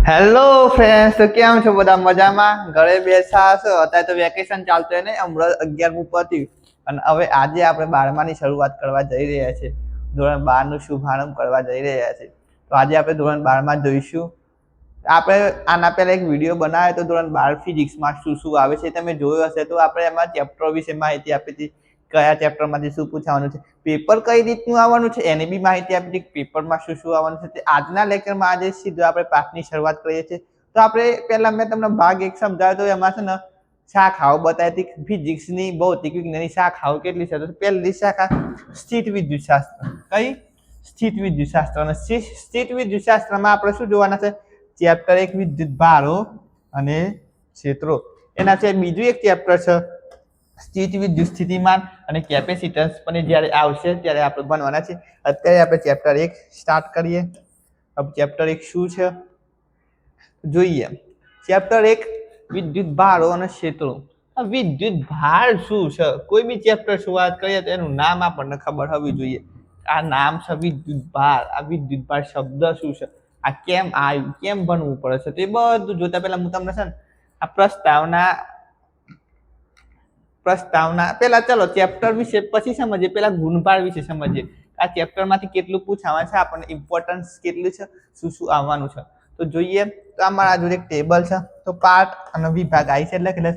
Hello friends, તો કેમ છો બધા? મજામાં? ઘરે બેસા હશો. અત્યારે તો વેકેશન ચાલતું ને, હમણાં 11મું પત્યું અને હવે આજે આપણે 12માની શરૂઆત કરવા જઈ રહ્યા છીએ. ધોરણ 12નું શુભારંભ કરવા જઈ રહ્યા છીએ. તો આજે આપણે ધોરણ 12માં જોઈશું. આપણે આના પહેલા એક વિડીયો બનાવ્યો તો ધોરણ 12 ફિઝિક્સમાં શું શું આવે છે તમે જોયો હશે. તો આપણે એમાં ચેપ્ટર વિશે માહિતી આપી હતી, કયા ચેપ્ટરમાંથી શું પૂછવાનું છે, પેપર કઈ રીતનું આવવાનું છે એની બી માહિતી આપી હતી, પેપરમાં શું શું આવવાનું છે. આજના લેક્ચરમાં આજે સીધું આપણે પાઠની શરૂઆત કરીએ છીએ. તો આપણે પહેલા મેં તમને ભાગ 1 સમજાવ્યો તો એમાં છે ને શાખાઓ બતાવી હતી ફિઝિક્સની, ભૌતિક વિજ્ઞાનની શાખાઓ કેટલી છે. તો પહેલી શાખા સ્થિત વિદ્યુતશાસ્ત્ર. કઈ? સ્થિત વિદ્યુતશાસ્ત્ર. અને સ્થિત વિદ્યુતશાસ્ત્રમાં આપણે શું જોવાના છે? ચેપ્ટર 1 વિદ્યુત ભારો અને ક્ષેત્રો. એના છે બીજું એક ચેપ્ટર છે સ્થિત વિદ્યુત સ્થિતિમાન અને કેપેસિટન્સ, પણ જ્યારે આવશે ત્યારે આપણે ભણવાના છે. અત્યારે આપણે ચેપ્ટર 1 સ્ટાર્ટ કરીએ. अब ચેપ્ટર 1 શું છે જોઈએ. ચેપ્ટર 1 વિદ્યુત ભારો અને ક્ષેત્રો. વિદ્યુત ભાર શું છે? કોઈ બી ચેપ્ટર શરૂઆત કરીએ તો એનું નામ આપણને ખબર હોવી જોઈએ. આ નામ છે વિદ્યુત ભાર. આ વિદ્યુત ભાર શબ્દ શું છે, આ કેમ આવ્યું, કેમ ભણવું પડે છે, તે બધું જોતા પહેલા હું તમને છે ને આ પ્રસ્તાવના પહેલા ચલો ચેપ્ટર વિશે પછી સમજીએ. પહેલા ગુણભાર વિશે સમજીએ. આ ચેપ્ટરમાંથી કેટલું પૂછાવાનું છે, આપણને ઇમ્પોર્ટન્સ કેટલું છે, શું શું આવવાનું છે. તો જોઈએ. તો અમારા જોડે એક ટેબલ છે. તો પાર્ટ અને વિભાગ આવી છે લખેલા,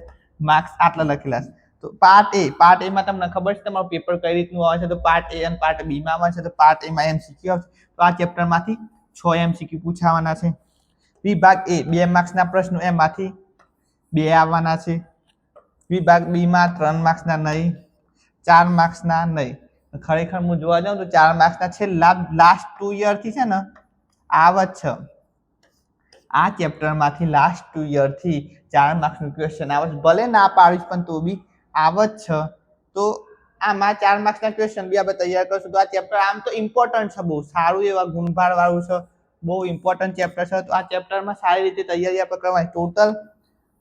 માર્ક્સ આટલા લખેલા છે. તો પાર્ટ એમાં તમને ખબર છે તમારું પેપર કઈ રીતનું આવે છે. તો પાર્ટ એ અને પાર્ટ બી માં આવે છે. તો પાર્ટ એ માં MCQ આવશે. તો આ ચેપ્ટરમાંથી 6 MCQ પૂછાવાના છે. વિભાગ એ 2 માર્ક્સના પ્રશ્નો એમાંથી 2 આવવાના છે. વિભાગ બી માં 3 માર્ક્સના નહીં, 4 માર્ક્સના નહીં. ખરેખર હું જોવા જાઉં તો 4 માર્ક્સના છેલ્લા લાસ્ટ 2 યરથી છે ને આવત છે. આ ચેપ્ટરમાંથી લાસ્ટ 2 યરથી 4 માર્ક્સનું ક્વેશ્ચન આવે છે. ભલે ના પાડીશ પણ તો બી આવત છે. તો આમાં 4 માર્ક્સના ક્વેશ્ચન બી આપણે તૈયાર કરશું. તો આ ચેપ્ટર આમ તો ઇમ્પોર્ટન્ટ છે, બહુ સારું એવા ગુણભાર વાળું છે, બહુ ઇમ્પોર્ટન્ટ ચેપ્ટર છે. તો આ ચેપ્ટરમાં સારી રીતે તૈયારી આપણે કરવાની. ટોટલ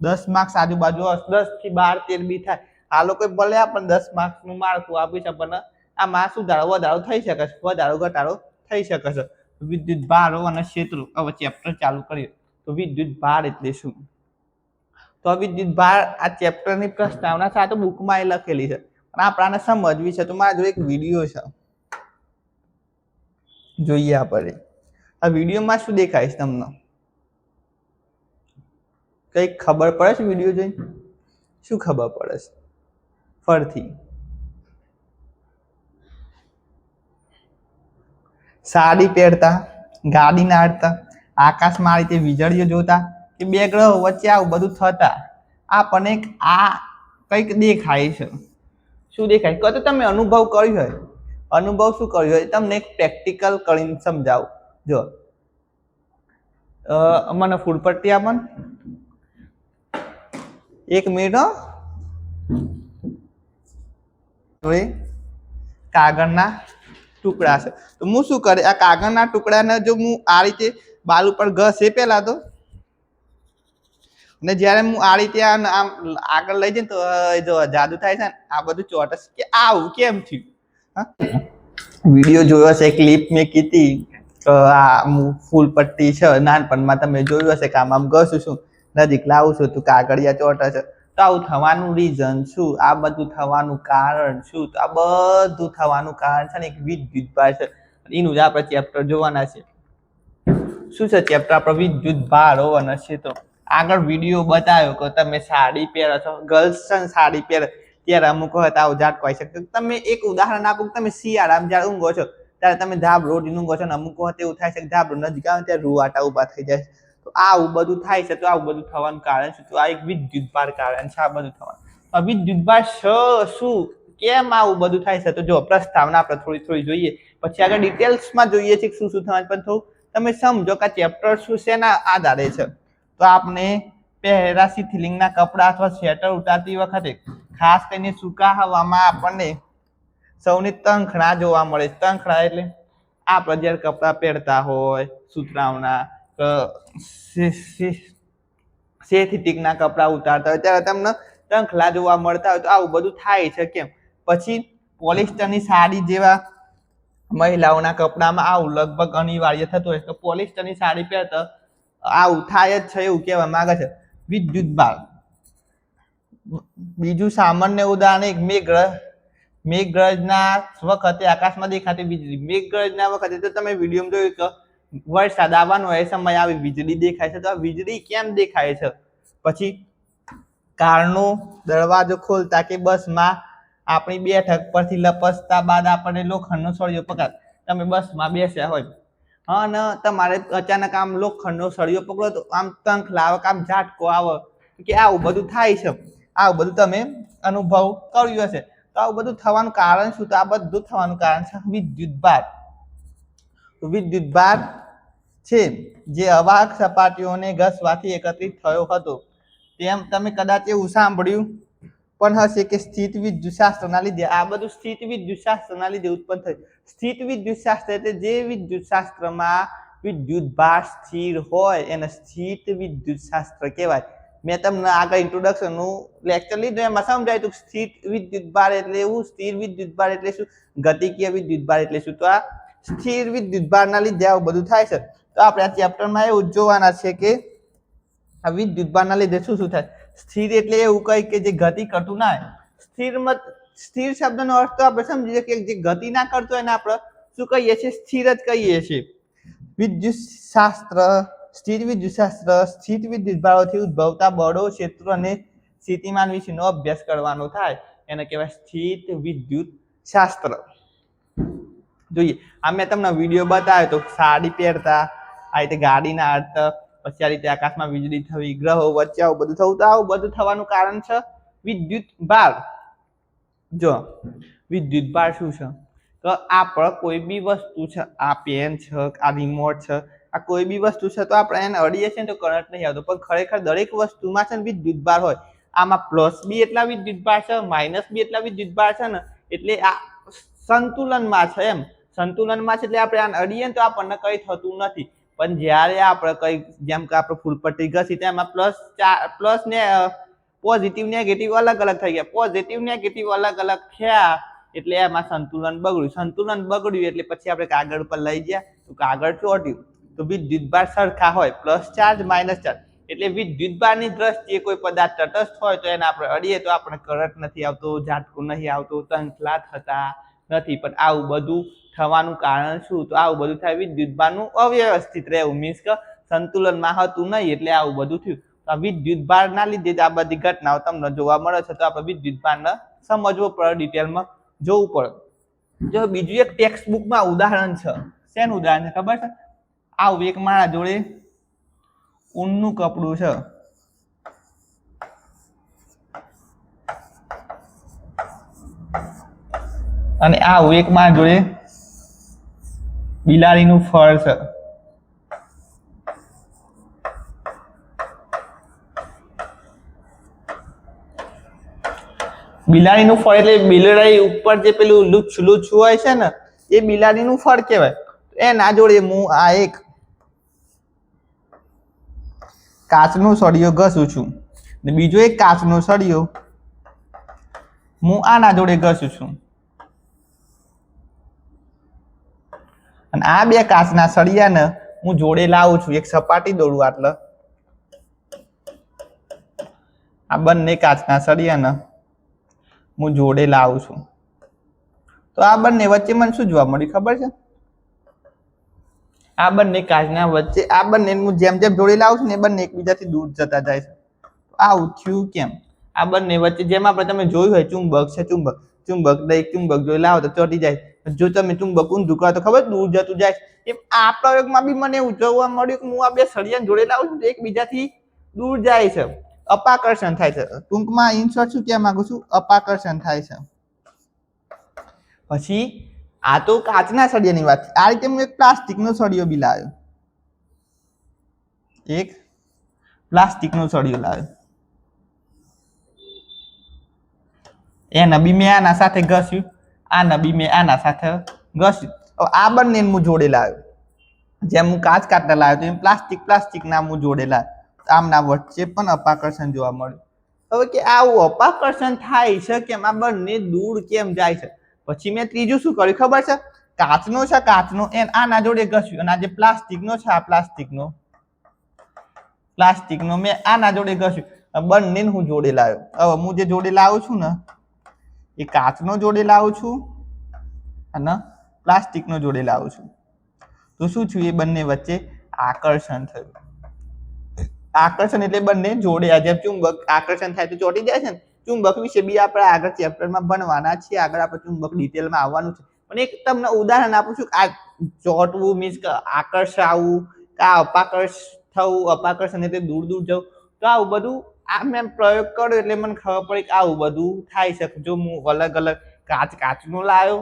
10 માર્ક્સ આજુબાજુ 10 થી 12 13 બી થાય. આ લોકો ભલે આપણને 10 માર્ક્સનું માળખું આપી છે, પણ આમાં સુધારો વધારો થઈ શકે છે, વધારો ઘટાડો થઈ શકે છે. વિદ્યુત ભારો અને ક્ષેત્રો. હવે ચેપ્ટર ચાલુ કરીએ. તો વિદ્યુત ભાર એટલે શું? તો વિદ્યુત ભાર આ ચેપ્ટરની પ્રસ્તાવના સાથે બુકમાં એ લખેલી છે, પણ આપણાને સમજવી છે. તો મારા જોડે એક વિડીયો છે, જોઈએ આપણે. આ વિડીયોમાં શું દેખાય છે તમને? કઈ ખબર પડે છે? વિડીયો જોઈને શું ખબર પડે છે? ફરથી સાડી પહેરતા, ગાડી નાડતા, આકાશમાં આ રીતે વીજળીઓ જોતા, કે 2 ગ્રહો વચ્ચે આવું બધું થતા આપણને આ કંઈક દેખાય છે. શું દેખાય? કદાચ તમે અનુભવ કર્યો હોય. અનુભવ શું કર્યો હોય તમને એક પ્રેક્ટિકલ કરીને સમજાવું. જો મને ફૂડ પટ્ટી આપણ 1 મિનિટ. કાગળના ટુકડા છે. તો હું શું કરે, આ કાગળના ટુકડાને જો હું આ રીતે બાલ ઉપર ઘસે પહેલા તો, અને જ્યારે હું આ રીતે આમ આગળ લઈ જઈને તો જો જાદુ થાય છે ને, આ બધું ચોટસ કે આવું કેમ થયું. વિડીયો જોયો હશે, ક્લિપ મેં કીધી આ ફૂલ પટ્ટી છે, નાનપણમાં તમે જોયું હશે કે આમ ઘસું છું, નજીક લાવું છું તો કાગળિયા ચોટે છે. તો આવું થવાનું રીઝન શું? આ બધું થવાનું કારણ શું? તો આ બધું થવાનું કારણ છે ને એક વિદ્યુત ભાર છે. એનું જ આપણે ચેપ્ટર જોવાના છે. શું છે ચેપ્ટર? આપણે વિદ્યુત ભારો અને ક્ષેત્રો. આગળ વિડીયો બતાવ્યો કે તમે સાડી પહેરો છો, ગર્લ્સ છે ને સાડી પહેરે ત્યારે અમુક વખત આવું ઝાટકો આવી શકે. તમે એક ઉદાહરણ આપો, તમે શિયાળામાં જ્યારે ઊંઘો છો ત્યારે તમે ધાબળો ઓઢીને ઊંઘો છો ને અમુક વખત એવું થાય છે કે ધાબળો નજીક આવે ત્યારે રૂવાટા ઊભા થઈ જાય. તો આવું બધું થાય છે. તો આવું બધું થવાનું કારણ શું? તો આ એક વિદ્યુત ભાર કારણ છે. આ બધું થવાનું વિદ્યુત ભાર શું, કેમ આવું બધું થાય છે? તો જો પ્રસ્તાવના આપણે થોડી જોઈએ, પછી આગળ ડિટેલ્સમાં જોઈએ છે શું શું થવાનું. પણ થોડું તમે સમજો કે આ ચેપ્ટર શું છે, એના આધારે છે. તો આપણે પહેરેલા શીથલિંગના કપડા અથવા સ્વેટર ઉતારતી વખતે ખાસ કરીને સૂકા હવામાં આપણને સૌને તંખણા જોવા મળે. તંખણા એટલે આપણે જ્યારે કપડાં પહેરતા હોય સુતરાઉના, સિન્થેટિકના કપડાં ઉતારતા હોય ત્યારે તમને તંખલા જોવા મળતા હોય. તો આવું બધું થાય છે કેમ? પછી પોલિસ્ટરની સાડી જેવા મહિલાઓના કપડામાં આવું લગભગ અનિવાર્ય થતું હોય. તો પોલિસ્ટરની સાડી પહેરતા આવું થાય જ છે એવું કહેવા માંગે છે વિદ્યુત ભાર. બીજું સામાન્ય ઉદાહરણ એક મેઘગર્જના વખતે આકાશમાં દેખાતી વીજળી. મેઘગર્જના વખતે તો તમે વિડીયોમાં જોયું કે વરસાદ આવવાનો એ સમય આવી વીજળી દેખાય છે. તો આ વીજળી કેમ દેખાય છે? પછી કારનો દરવાજો ખોલતા કે બસમાં આપણી બેઠક પરથી લપસતા બાદ આપણને લોખંડનો સળિયો પકડ. તમે બસમાં બેસ્યા હોય અને તમારે અચાનક આમ લોખંડનો સળિયો પકડો તો આમ તંખ લાવે, આમ ઝાટકો આવે કે આવું બધું થાય છે. આવું બધું તમે અનુભવ કર્યું હશે. તો આવું બધું થવાનું કારણ શું? તો આ બધું થવાનું કારણ છે વિદ્યુત ભાર. વિદ્યુત ભાર છે જે અવાહક સપાટીઓને ઘસવાથી એકત્રિત થયો હતો. તેમ તમે કદાચ એવું સાંભળ્યું પણ હશે કે સ્થિત વિદ્યુતશાસ્ત્રના લીધે આ બધું સ્થિત વિદ્યુતશાસ્ત્રના લીધે ઉત્પન્ન થયું. સ્થિત વિદ્યુતશાસ્ત્ર એટલે જે વિદ્યુતશાસ્ત્રમાં વિદ્યુત ભાર સ્થિર હોય એને સ્થિત વિદ્યુતશાસ્ત્ર કહેવાય. મેં તમને આગળ ઇન્ટ્રોડક્શનનું લેક્ચર લીધું એમાં સમજાય તો સ્થિત વિદ્યુત ભાર એટલે એવું, સ્થિર વિદ્યુત ભાર એટલે શું, ગતિકીય વિદ્યુત ભાર એટલે શું. તો આ સ્થિર વિદ્યુત ભારના લીધે આવું બધું થાય છે. તો આપણે આ ચેપ્ટરમાં એવું જોવાના છે કે આ વિદ્યુત ભારના લીધે શું શું થાય. સ્થિર એટલે એવું કઈ કે જે ગતિ કરતું ના હોય. સ્થિર શબ્દનો અર્થ તો આપણે સમજીએ કે જે ગતિ ના કરતો એને આપણે શું કહીએ છીએ? સ્થિર જ કહીએ છીએ. વિદ્યુતશાસ્ત્ર, સ્થિર વિદ્યુતશાસ્ત્ર સ્થિત વિદ્યુત ભારોથી ઉદ્ભવતા બળો, ક્ષેત્રો અને સ્થિતિમાન વિશેનો અભ્યાસ કરવાનો થાય એને કહેવાય સ્થિત વિદ્યુત શાસ્ત્ર. જોઈએ આ મેં તમને વિડીયો બતાવ્યો તો સાડી પહેરતા, આ રીતે ગાડીના અર્થ, પછી આ રીતે આકાશમાં વીજળી થવી, ગ્રહો વચ્ચે આવું બધું થવું. તો આવું બધું થવાનું કારણ છે વિદ્યુત ભાર. જો વિદ્યુત ભાર શું છે તો આપણે કોઈ બી વસ્તુ છે, આ પેન છે, આ રિમોટ છે, આ કોઈ બી વસ્તુ છે તો આપણે એને અડીએ છીએ તો કરંટ નહીં આવતો, પણ ખરેખર દરેક વસ્તુમાં છે ને વિદ્યુત ભાર હોય. આમાં પ્લસ બી એટલા વિદ્યુત ભાર છે, માઇનસ બી એટલા વિદ્યુત ભાર છે ને, એટલે આ સંતુલનમાં છે. એમ સંતુલનમાં છે એટલે આપણે આને અડીએ તો આપણને કંઈ થતું નથી. પણ જ્યારે આપણે કંઈ જેમ કે આપણે ફૂલપટ્ટી ઘસી તેમાં પ્લસ ને પોઝિટિવ નેગેટિવ અલગ અલગ થઈ ગયા, પોઝિટિવ નેગેટિવ અલગ અલગ થયા એટલે એમાં સંતુલન બગડ્યું. સંતુલન બગડ્યું એટલે પછી આપણે કાગળ પર લઈ ગયા તો કાગળ ચોટ્યું. તો વિદ્યુત ભાર સરખા હોય, પ્લસ ચાર્જ માઇનસ ચાર્જ. એટલે વિદ્યુત ભારની દ્રષ્ટિએ કોઈ પદાર્થ તટસ્થ હોય તો એને આપણે અડીએ તો આપણે કરંટ નથી આવતો, ઝાટકું નહીં આવતું, તંખલા થતા નથી. પણ આવું બધું થવાનું કારણ શું? તો આવું બધું થાય વિદ્યુત ભારનું અવ્યવસ્થિત રહેવું, મીન્સ કે સંતુલનમાં હતું નહીં એટલે આવું બધું થયું. તો આ વિદ્યુત ભારના લીધે જ આ બધી ઘટનાઓ તમને જોવા મળે છે. તો આપણે વિદ્યુત ભારને સમજવું પડે, ડિટેલમાં જોવું પડે. જો બીજું એક ટેક્સ્ટ બુકમાં ઉદાહરણ છે. શેનું ઉદાહરણ છે ખબર છે? આવું એક મારા જોડે ઊનનું કપડું છે, અને આવું એક મારા જોડે બિલાડીનું ફર છે. બિલાડીનું ફળ એટલે બિલાડી ઉપર જે પેલું લૂછું હોય છે ને એ બિલાડીનું ફળ કહેવાય. એના જોડે હું આ એક કાચનો સળિયો ઘસું છું ને બીજો એક કાચનો સળિયો હું આના જોડે ઘસું છું. અને આ બે કાચના સળિયાને હું જોડે લાવું છું, એક સપાટી દોરું એટલે આ બંને કાચના સળિયાને હું જોડે લાવું છું. તો આ બંને વચ્ચે મને શું જોવા મળ્યું ખબર છે? આ બંને કાચના વચ્ચે આ બંને હું જેમ જેમ જોડે લાવું છું ને એ બંને એકબીજાથી દૂર જતા જાય છે. આવું થયું કેમ? આ બંને વચ્ચે જેમ આપણે તમે જોયું હોય ચુંબક છે, ચુંબક દરેક ચુંબક જોઈ લાવો તો ચોટી જાય. જો તમે ચુંબક ઊંધું કરો તો ખબર દૂર જતું જાય. એમ આ પ્રયોગમાં બી મને એવું જોવા મળ્યું કે હું આ બે સળિયાને જોડે લાવું છું તો એકબીજાથી દૂર જાય છે, અપાકર્ષણ થાય છે. ટૂંકમાં ઇન શોર્ટ શું કહેવા માંગુ છું? અપાકર્ષણ થાય છે. પછી આ તો કાચના સળિયાની વાત છે. આ રીતે હું એક પ્લાસ્ટિકનો સળિયો બી લાવ્યો, એક પ્લાસ્ટિકનો સળિયો લાવ્યો. એના બી મેં આના સાથે ઘસ્યું, આના બી મેં આના સાથે ઘસ્યું. હવે આ બંને હું જોડે લાવ્યો, જેમ હું કાચ કાટના લાવ્યો તો એમ પ્લાસ્ટિકના હું જોડે લાવ્યો. આમના વચ્ચે પણ અપાકર્ષણ જોવા મળ્યું. હવે કે આવું અપાકર્ષણ થાય છે કેમ? આ બંને દૂર કેમ જાય છે? પછી મેં ત્રીજું શું કર્યું ખબર છે? કાચનો છે, કાચનો આના જોડે ઘસ્યું, અને આ જે પ્લાસ્ટિકનો છે આ પ્લાસ્ટિકનો પ્લાસ્ટિકનો મેં આના જોડે ઘસ્યું બંનેને હું જોડે લાવ્યો હવે હું જે જોડે લાવું છું ને એ કાચનો જોડે લાવું છું અને પ્લાસ્ટિકનો જોડે લાવું છું તો શું થયું એ બંને વચ્ચે આકર્ષણ થયું આકર્ષણ એટલે બંને જોડે જેમ ચુંબક આકર્ષણ થાય તો ચોટી જાય છે ને ચુંબક વિશે બી આપણે આગળ ચેપ્ટરમાં ભણવાના છીએ આગળ આપણે ચુંબક ડિટેલમાં આવવાનું છે પણ એક તમને ઉદાહરણ આપું છું આ ચોટવું મીન્સ કે આકર્ષાવું આ અપાકર્ષ થવું અપાકર્ષણ એટલે દૂર દૂર જવું તો આવું બધું આ મેં પ્રયોગ કર્યો એટલે મને ખબર પડી કે આવું બધું થાય શકે જો હું અલગ અલગ કાચનો લાવ્યો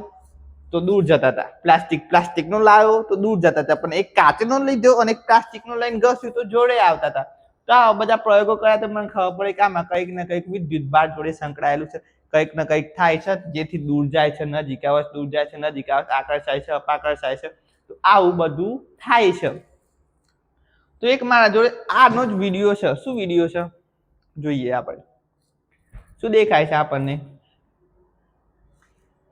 તો દૂર જતા હતા પ્લાસ્ટિકનો લાવ્યો તો દૂર જતા હતા પણ એક કાચનો લીધો અને એક પ્લાસ્ટિકનો લઈને ઘસ્યું તો જોડે આવતા હતા તો આ બધા પ્રયોગો કર્યા તો મને ખબર પડે કે આમાં કંઈક ને કંઈક વિદ્યુત ભાર જોડે સંકળાયેલું છે કંઈક ને કંઈક થાય છે જેથી દૂર જાય છે નજીક આવે દૂર જાય છે નજીક આવે આકર્ષાય છે અપાકર્ષાય છે તો આવું બધું થાય છે તો એક મારા જોડે આનો જ વિડીયો છે શું વિડીયો છે જોઈએ આપણે શું દેખાય છે આપણને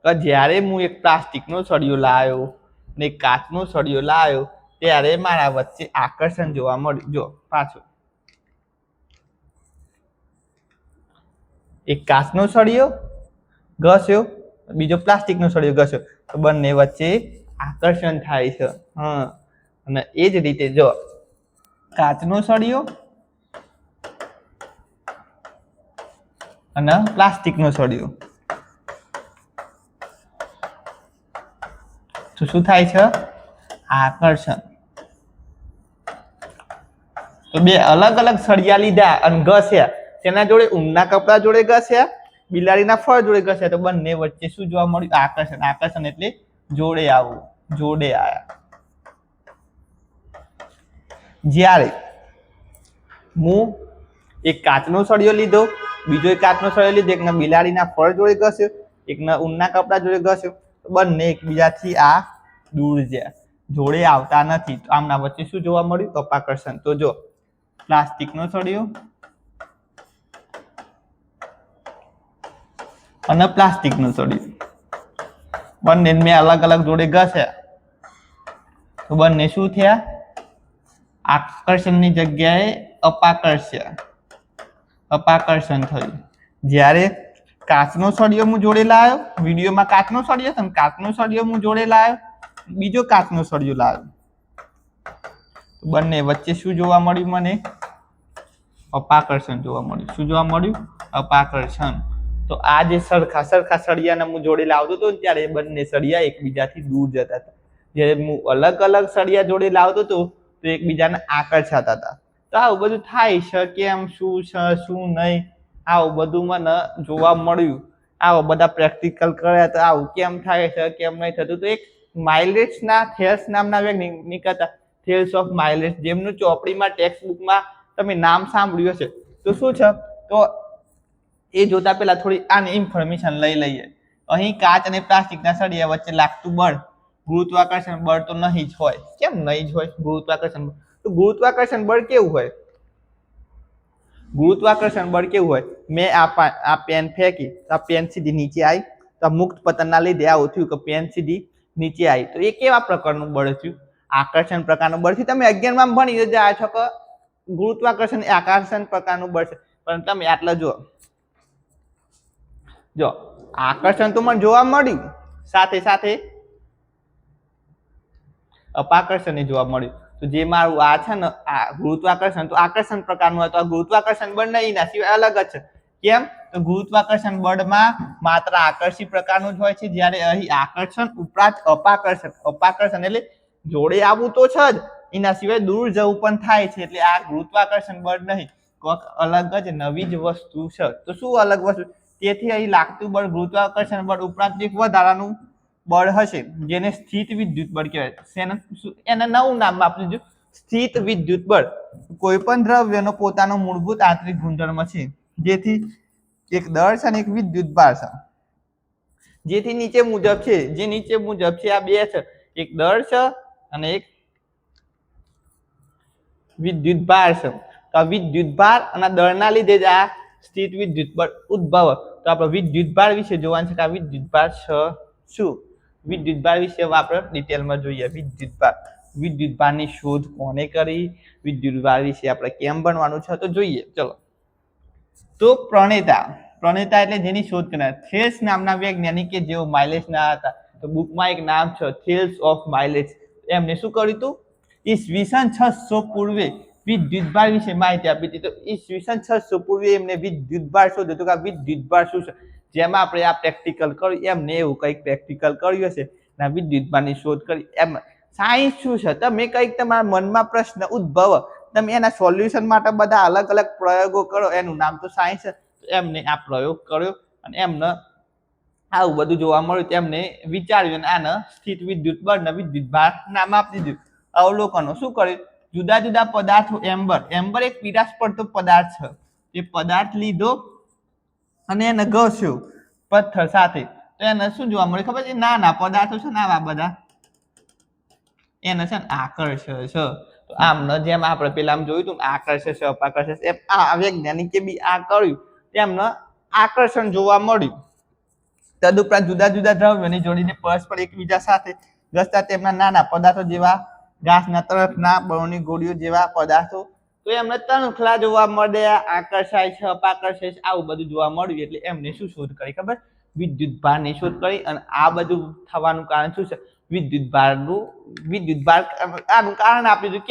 જ્યારે હું એક પ્લાસ્ટિકનો સળિયો લાવ્યો ને એક કાચનો સળિયો લાવ્યો ત્યારે મારા વચ્ચે આકર્ષણ જોવા મળ્યું જો પાછું એક કાચનો સળિયો ઘસ્યો બીજો પ્લાસ્ટિકનો સળિયો ઘસ્યો તો બંને વચ્ચે આકર્ષણ થાય છે અને એ જ રીતે જો કાચનો સળિયો અને પ્લાસ્ટિકનો સળિયો તો શું થાય છે આકર્ષણ તો બે અલગ અલગ સળિયા લીધા અને ઘસ્યા તેના જોડે ઊનના કપડા જોડે ઘસ્યા બિલાડીના ફળ જોડે ઘસ્યા તો બંને વચ્ચે શું જોવા મળ્યું આકર્ષણ એટલે જોડે આવવું જોડે આયા જ્યારે હું એક કાચનો સળિયો લીધો બીજો એક કાચનો સળિયો લીધો એકના બિલાડીના ફળ જોડે ઘસ્યો એકના ઊનના કપડા જોડે ઘસ્યો બંને એકબીજાથી આ દૂર જાય જોડે આવતા નથી તો આમના વચ્ચે શું જોવા મળ્યું અપાકર્ષણ તો જો પ્લાસ્ટિકનો સળિયો અને પ્લાસ્ટિકનો સળિયો બંને મેં અલગ અલગ જોડે ઘસ્યા તો બંને શું થયા આકર્ષણની જગ્યાએ અપાકર્ષણ થયું જ્યારે કાચનો સળિયો હું જોડે લાવ્યો વિડીયોમાં કાચનો સળિયો છે કાચનો સળિયો હું જોડે લાવ્યો બીજો કાચનો સળિયો લાવ્યો બંને વચ્ચે શું જોવા મળ્યું મને અપાકર્ષણ જોવા મળ્યું શું જોવા મળ્યું અપાકર્ષણ તો આ જે સરખા સળિયાને હું જોડે લાવતો હતો ત્યારે બંને સળિયા એકબીજાથી દૂર જતા હતા જ્યારે હું અલગ અલગ સળિયા જોડે લાવતો હતો તો એકબીજાને આકર્ષાતા હતા તો આવું બધું થાય છે કેમ શું છે શું નહીં આવું બધું મને જોવા મળ્યું આવા બધા પ્રેક્ટિકલ કર્યા તો આવું કેમ થાય છે કેમ નહીં થતું તો એક માઇલેટ્સના થેલ્સ નામના વૈજ્ઞાનિક હતા થેલ્સ ઓફ માઇલેટ્સ જેમનું ચોપડીમાં ટેક્સ્ટ બુકમાં તમે નામ સાંભળ્યું હશે તો શું છે તો એ જોતા પહેલા થોડી આની ઇન્ફોર્મેશન લઈ લઈએ અહીં કાચ અને પ્લાસ્ટિકના સળિયા વચ્ચે લાગતું બળ ગુરુત્વાકર્ષણ બળ તો નહીં જ હોય કેમ નહીં જ હોય ગુરુત્વાકર્ષણ તો ગુરુત્વાકર્ષણ બળ કેવું હોય ગુરુત્વાકર્ષણ બળ કેવું હોય મેં આ પેન ફેંકી આ પેન સીધી નીચે આવી તો મુક્ત પતનના લીધે આવું થયું કે પેન સીધી નીચે આવી તો એ કેવા પ્રકારનું બળ થયું આકર્ષણ પ્રકારનું બળ થયું તમે 11માં ભણી રહ્યા છો કે ગુરુત્વાકર્ષણ એ આકર્ષણ પ્રકારનું બળ છે પણ તમે આટલા જો આકર્ષણ તો મને જોવા મળ્યું સાથે સાથે અપાકર્ષણ જોવા મળ્યું તો જે મારું આ છે ને આ ગુરુત્વાકર્ષણ તો આકર્ષણ પ્રકારનું હતું આ ગુરુત્વાકર્ષણ બળ નહીં ના સિવાય અલગ જ છે કેમ તો ગુરુત્વાકર્ષણ બળમાં માત્ર આકર્ષી પ્રકારનું જ હોય છે જ્યારે અહીં આકર્ષણ ઉપરાંત અપાકર્ષણ એટલે જોડે આવવું તો છે જ એના સિવાય દૂર જવું પણ થાય છે એટલે આ ગુરુત્વાકર્ષણ બળ નહીં કોઈક અલગ જ નવી જ વસ્તુ છે તો શું અલગ વસ્તુ તેથી અહીં લાગતું બળ ગુરુત્વાકર્ષણ બળ ઉપરાંત એક વધારાનું બળ હશે જેને સ્થિત વિદ્યુત બળ કહેવાય એને નવું નામ આપી દીધું સ્થિત વિદ્યુત બળ કોઈ પણ દ્રવ્યનો પોતાનો મૂળભૂત આંતરિક ગુણધર્મ છે જેથી એક દળ છે અને એક વિદ્યુત ભાર છે જેથી નીચે મુજબ છે જે નીચે મુજબ છે આ બે છે એક દળ છે અને એક વિદ્યુત ભાર છે તો આ વિદ્યુત ભાર અને દળના લીધે જ આ સ્થિત વિદ્યુત બળ ઉદ્ભવ તો આપણે વિદ્યુત ભાર વિશે જોવાનું છે કે આ વિદ્યુત ભાર છે શું વિદ્યુત ભાર વિશે આપણે ડિટેલમાં જોઈએ વિદ્યુત ભાર વિદ્યુતભારની શોધ કોને કરી, વિદ્યુતભાર વિશે આપણે કેમ ભણવાનું છે તો જોઈએ. ચલો, તો પ્રણેતા એટલે જેની શોધ કરનાર થેલ્સ નામના વૈજ્ઞાનિકે જેઓ માઇલેસના હતા. તો બુકમાં એક નામ છે થેલ્સ ઓફ માઇલેસ. એમને શું કર્યું હતું? ઈસવીસન 600 પૂર્વે વિદ્યુતભાર વિશે માહિતી આપી હતી. તો ઈસવીસન 600 પૂર્વે એમને વિદ્યુતભાર શોધ્યો હતો કે વિદ્યુતભાર શું છે. જેમાં આપણે આ પ્રેક્ટિકલ કર્યું એમને એવું કંઈક પ્રેક્ટિકલ કર્યું હશે ને વિદ્યુતભારની શોધ કરી. એમ સાયન્સ શું છે? તમે કંઈક તમારા મનમાં પ્રશ્ન ઉદ્ભવ, તમે એના સોલ્યુશન માટે બધા અલગ અલગ પ્રયોગો કરો, એનું નામ તો સાયન્સ છે. એમને આ પ્રયોગ કર્યો અને એમને આવું બધું જોવા મળ્યું. તેમને વિચાર્યું અને આને સ્થિત વિદ્યુત બળ ને વિદ્યુતભાર નામ આપી દીધું. અવલોકનો શું કર્યું? જુદા જુદા પદાર્થો, એમ્બર એક પીરાશ પડતો પદાર્થ છે. એ પદાર્થ લીધો અને એને ઘસ્યો પથ્થર સાથે. તો એને શું જોવા મળ્યું ખબર છે? નાના પદાર્થો છે ને આવા બધા એને છે ને આકર્ષે છે. તો આમને જેમ આપણે પેલા જોયું હતું આકર્ષે છે અપાકર્ષે છે, એમ આ વૈજ્ઞાનિકે બી આ કર્યું, તેમને આકર્ષણ જોવા મળ્યું. તદુપરાંત જુદા જુદા દ્રવ્યોની જોડીને પરસ્પર એકબીજા સાથે ઘસતા તેમના નાના પદાર્થો જેવા ઘાસના તરફના બળોની ગોળીઓ જેવા પદાર્થો, તો એમને તણખલા જોવા મળ્યા, આકર્ષાય છે અપાકર્ષાય છે, આવું બધું જોવા મળ્યું. એટલે એમને શું શોધ કરી ખબર? વિદ્યુતભારની શોધ કરી. અને આ બધું થવાનું કારણ શું છે? વિદ્યુતભાર આનું કારણ આપ્યું હતું.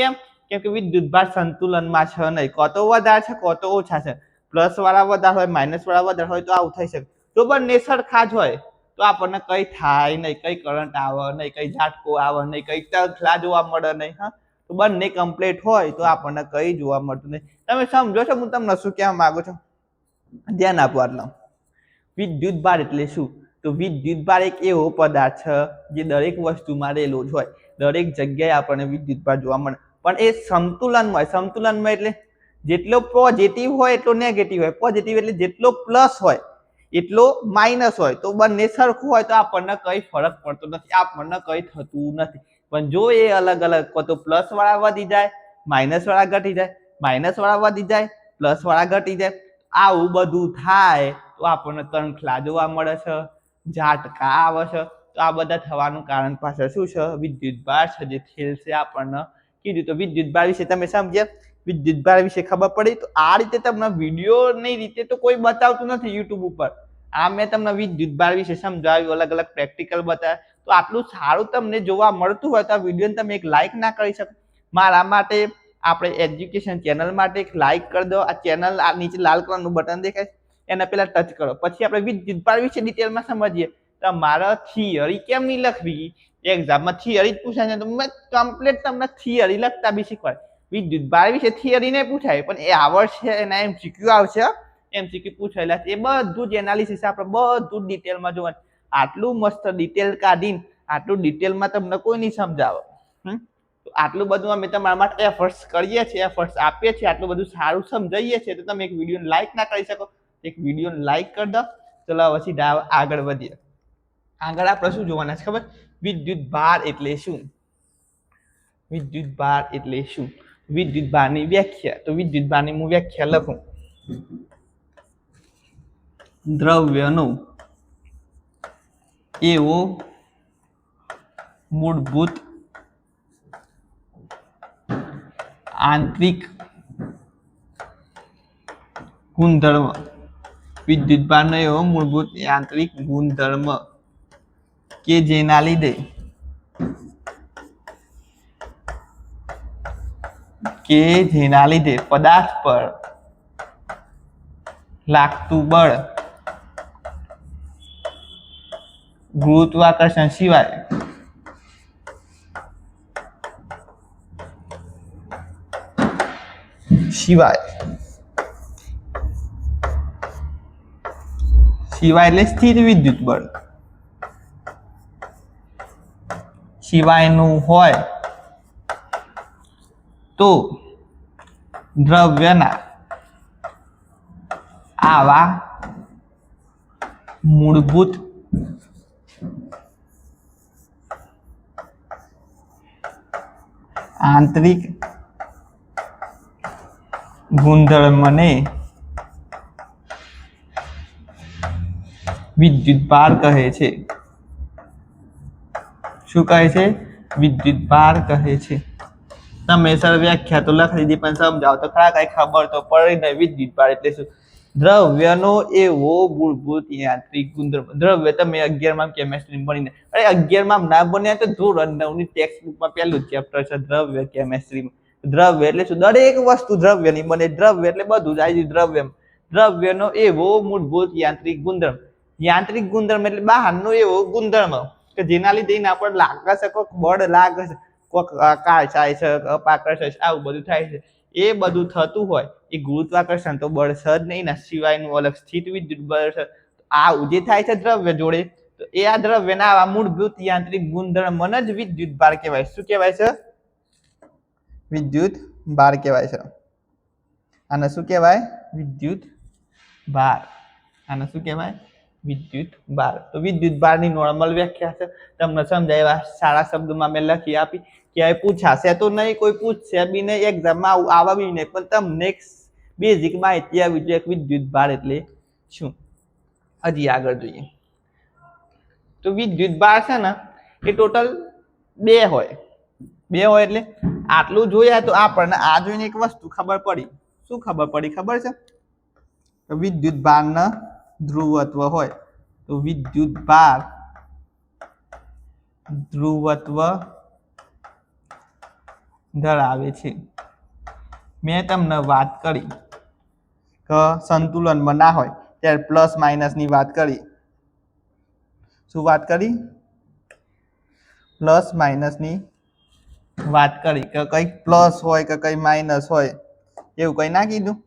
કેમ કે વિદ્યુતભાર સંતુલનમાં છે નહીં, કો તો વધારે છે કો તો ઓછા છે. પ્લસ વાળા વધારે હોય, માઇનસ વાળા વધારે હોય તો આવું થઈ શકે. તો બંને સરખા જ હોય તો આપણને કઈ થાય નહીં, કઈ કરંટ આવે નહીં, કઈ ઝાટકો આવે નહીં, કઈ તણખલા જોવા મળે નહીં. હા, તો બંને કમ્પ્લીટ હોય તો આપણને કઈ જોવા મળતું નહીં. તમે સમજો છો હું તમને શું કહેવા માંગુ છું? ધ્યાન આપો. આટલા વિદ્યુતભાર એટલે શું? તો વિદ્યુતભાર એક એવો પદાર્થ છે જે દરેક વસ્તુમાં રહેલો જ હોય, દરેક જગ્યાએ આપણને વિદ્યુતભાર જોવા મળે, પણ એ સંતુલનમાં હોય. સંતુલનમાં એટલે જેટલો પોઝિટિવ હોય એટલો નેગેટિવ હોય. પોઝિટિવ એટલે જેટલો પ્લસ હોય એટલો માઇનસ હોય. તો બંને સરખું હોય તો આપણને કઈ ફરક પડતો નથી, આપણને કઈ થતું નથી. પણ જો એ અલગ અલગ કો તો પ્લસ વાળા વધી જાય, માઇનસ વાળા ઘટી જાય, માઇનસ વાળા વધી જાય, પ્લસ વાળા ઘટી જાય, આવું બધું થાય તો આપણને તણખલા જોવા મળે છે, ઝાટકા આવે છે. તો આ બધા થવાનું કારણ પાછળ શું છે? વિદ્યુતભાર છે, જે થેલ્સે આપણને કીધું. તો વિદ્યુતભાર વિશે તમે સમજ્યા, વિદ્યુતભાર વિશે ખબર પડી. તો આ રીતે તમને વિડીયોની રીતે તો કોઈ બતાવતું નથી યુટ્યુબ ઉપર. આ મેં તમને વિદ્યુતભાર વિશે સમજાવ્યું, અલગ અલગ પ્રેક્ટિકલ બતાવ્યા. તો આટલું સારું તમને જોવા મળતું હોય તો આ વિડીયોને તમે એક લાઈક ના કરી શકો? મારા માટે, આપણે એજ્યુકેશન ચેનલ માટે એક લાઈક કરી દો. આ ચેનલ આ નીચે લાલ કલરનું બટન દેખાય એના પહેલા ટચ કરો. પછી આપણે વિદ્યુતભાર વિશે ડિટેલમાં સમજીએ. તમારા થિયરી કેમ નહીં લખવી? એક્ઝામમાં થિયરી જ પૂછાય છે તો મેં કમ્પ્લીટ તમને થિયરી લખતા બી શીખવાય. વિદ્યુતભાર વિશે થિયરી નહીં પૂછાય પણ એ આવડશે, એના MCQ આવશે, MCQ પૂછાયેલા છે. એ બધું જ એનાલિસિસ આપણે બધું ડિટેલમાં જોવાનું. આટલું મસ્ત ડિટેલ કાઢીને આટલું ડિટેલમાં તમને કોઈ નહીં સમજાવે. તો આટલું બધું અમે તમારા માટે એફર્ટ્સ કરીએ છીએ, એફર્ટ્સ આપીએ છીએ, આટલું બધું સારું સમજાવીએ છીએ. તો તમે એક વિડીયોને લાઈક ના કરી શકો? એક વિડીયોને લાઈક કરી દો. ચલો હવે સીધા આગળ વધીએ. આગળ આપણે શું જોવાના છે ખબર? વિદ્યુતભાર એટલે શું? વિદ્યુતભાર એટલે શું? વિદ્યુતભારની વ્યાખ્યા. તો વિદ્યુતભારની હું વ્યાખ્યા લખું. દ્રવ્યનો એવો મૂળભૂત આંતરિક ગુણધર્મ. વિદ્યુતભારનો એવો મૂળભૂત આંતરિક ગુણધર્મ કે જેના લીધે પદાર્થ પર લાગતું બળ ગુરુત્વાકર્ષણ સિવાય એટલે સ્થિર વિદ્યુત બળ સિવાયનું હોય તો દ્રવ્યના આવા મૂળભૂત આંતરિક ગુણધર્મને વિદ્યુતભાર કહે છે. શું કહે છે? વિદ્યુત ભાર કહે છે. તમે સર વ્યાખ્યા તો લખી દીધી પણ સમજાવો તો ખરા, કઈ ખબર તો પડી નહીં. વિદ્યુત ભાર એટલે શું? દ્રવ્યનો એવો મૂળભૂત યાંત્રિક ગુણધર્મ. દ્રવ્ય તમે 11 માં કેમેસ્ટ્રી ભણીને, અરે 11 માં ના ભણ્યા તો ધોરણ 9 ની ટેક્સ્ટ બુકમાં પહેલું ચેપ્ટર છે દ્રવ્ય કેમેસ્ટ્રીમાં. દ્રવ્ય એટલે શું? દરેક વસ્તુ દ્રવ્યની બને. દ્રવ્ય એટલે બધું જ આવી દ્રવ્ય. દ્રવ્યનો એવો મૂળભૂત યાંત્રિક ગુણધર્મ. યાંત્રિક ગુણધર્મ એટલે બહારનો એવો ગુણધર્મ કે જેના લીધે એના પર લાગે છે, કોઈક બળ લાગે છે, કોઈક આકાર થાય છે, અપાકર્ષણ છે, આવું બધું થાય છે. એ બધું થતું હોય એ ગુરુત્વાકર્ષણ તો બળ છે જ નહીં. ના સિવાયનું અલગ સ્થિત વિદ્યુત બળ છે. આવું જે થાય છે દ્રવ્ય જોડે, તો એ આ દ્રવ્યના આવા મૂળભૂત યાંત્રિક ગુણધર્મને જ વિદ્યુત ભાર કહેવાય. શું કહેવાય છે? વિદ્યુત ભાર કહેવાય છે. આને શું કહેવાય? વિદ્યુત ભાર. આને શું કહેવાય? વિદ્યુત ભાર. તો વિદ્યુત ભારની નોર્મલ વ્યાખ્યા છે, તમને સમજાય એવા સારા શબ્દોમાં મેં લખી આપી. ક્યાંય પૂછાશે તો નહીં, કોઈ પૂછશે બી નહીં, એક્ઝામમાં આવા બી નહીં, પણ તમને બેઝિક માહિતી આવી જોઈએ કે વિદ્યુત ભાર એટલે શું. હજી આગળ જોઈએ તો વિદ્યુત ભાર છે ને એ ટોટલ 2 હોય. 2 હોય એટલે આટલું જોયા તો આપણને આ જોઈને એક વસ્તુ ખબર પડી. શું ખબર પડી ખબર છે? તો વિદ્યુત ભારના ધ્રુવત્વ હોય તો વિદ્યુત ભાર ધ્રુવત્વ ધરાવે છે. મેં તમને વાત કરી કે સંતુલનમાં ના હોય ત્યારે પ્લસ માઇનસ ની વાત કરી. શું વાત કરી? પ્લસ માઇનસ ની વાત કરી કે કઈ પ્લસ હોય કે કઈ માઇનસ હોય, એવું કઈ ના કીધું?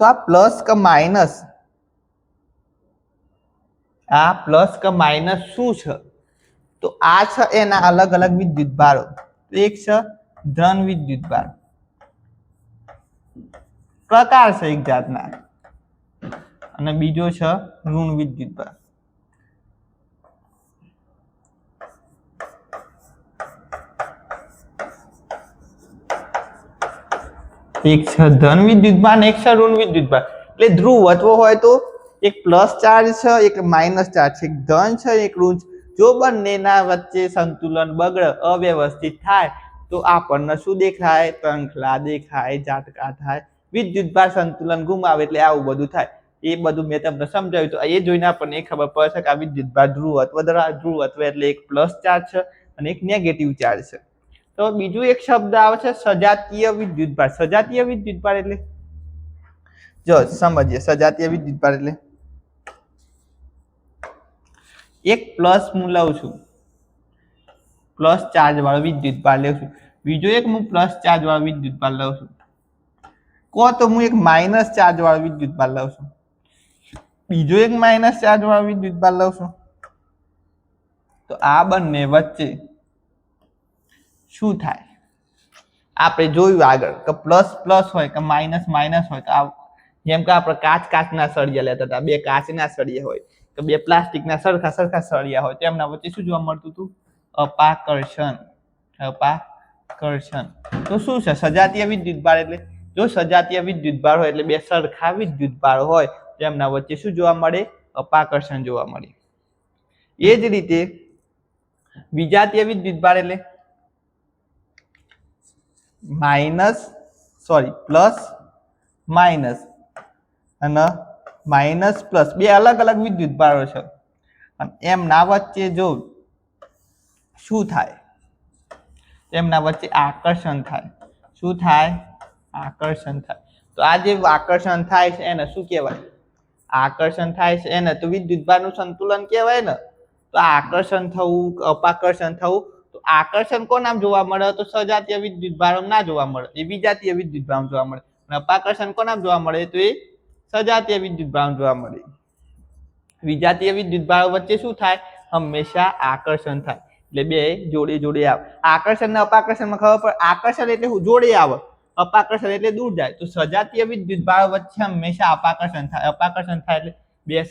તો આ પ્લસ કે માઇનસ, આ પ્લસ કે માઇનસ શું છે? તો આ છે એના અલગ અલગ વિદ્યુત ભારો. એક છે ધન વિદ્યુત ભાર, પ્રકાર છે એક જાતના, અને બીજો છે ઋણ વિદ્યુત ભાર. એક છે ધન વિદ્યુત ભાર ને એક છે ઋણ વિદ્યુત ભાર. એટલે ધ્રુવત્વ હોય તો એક પ્લસ ચાર્જ છે, એક માઇનસ ચાર્જ છે, એક ધન છે, એક ઋણ. જો બંનેના વચ્ચે સંતુલન બગડે, અવ્યવસ્થિત થાય તો આપણને શું દેખાય? તંખલા દેખાય, ઝાટકા થાય. વિદ્યુત ભાર સંતુલન ગુમાવે એટલે આવું બધું થાય. એ બધું મેં તમને સમજાવ્યું. તો એ જોઈને આપણને એ ખબર પડશે કે આ વિદ્યુત ભાર ધ્રુવત્વ ધરાવે. ધ્રુવત્વ એટલે એક પ્લસ ચાર્જ છે અને એક નેગેટિવ ચાર્જ છે. તો બીજું એક શબ્દ આવે છે સજાતીય વિદ્યુત ભાર. સજાતીય વિદ્યુત ભાર એટલે જો સમજીએ. સજાતીય વિદ્યુત ભાર એટલે એક પ્લસ હું લઉં છું, પ્લસ ચાર્જ વાળો વિદ્યુત ભાર લઉં છું. બીજો એક હું પ્લસ ચાર્જ વાળો વિદ્યુત ભાર લઉં છું. કો તો હું એક માઇનસ ચાર્જ વાળો વિદ્યુત ભાર લઉં છું, બીજો એક માઇનસ ચાર્જ વાળો વિદ્યુત ભાર લઉં છું. તો આ બંને વચ્ચે શું થાય? આપણે જોયું આગળ કે પ્લસ પ્લસ હોય કે માઇનસ માઇનસ હોય. તો જેમ કે આપણે કાચના સળિયા લેતા હતા, 2 કાચના સળિયા હોય કે 2 પ્લાસ્ટિકના સરખા સળિયા હોય, તેમના વચ્ચે શું જોવા મળતું હતું? અપાકર્ષણ. અપાકર્ષણ. તો શું છે સજાતીય વિદ્યુત ભાર? એટલે જો સજાતીય વિદ્યુત ભાર હોય એટલે 2 સરખા વિદ્યુત ભાર હોય, તેમના વચ્ચે શું જોવા મળે? અપાકર્ષણ જોવા મળે. એ જ રીતે વિજાતીય વિદ્યુત ભાર એટલે પ્લસ માઇનસ અને માઇનસ પ્લસ 2 અલગ અલગ વિદ્યુત ભારો છે, અને એમના વચ્ચે જો શું થાય? એમના વચ્ચે આકર્ષણ થાય. શું થાય? આકર્ષણ થાય. તો આ જે આકર્ષણ થાય છે એને શું કહેવાય? આકર્ષણ થાય છે એને તો વિદ્યુત ભારનું સંતુલન કહેવાય ને. તો આકર્ષણ થવું, અપાકર્ષણ થવું. તો આકર્ષણ કોનામ જોવા મળે? તો સજાતીય વિદ્યુત ભારમાં ના જોવા મળે, એ વિજાતીય વિદ્યુત ભારમાં જોવા મળે. અને અપાકર્ષણ કોનામ જોવા મળે? તો એ સજાતીય વિદ્યુત ભારમાં જોવા મળે. વિજાતીય વિદ્યુત ભાર વચ્ચે શું થાય? હંમેશા આકર્ષણ થાય. એટલે 2 જોડે જોડે આવે. આકર્ષણ ને અપાકર્ષણમાં ખબર પડે. આકર્ષણ એટલે જોડે આવે, અપાકર્ષણ એટલે દૂર જાય. તો સજાતીય વિદ્યુત ભાર વચ્ચે હંમેશા અપાકર્ષણ થાય. અપાકર્ષણ થાય એટલે 2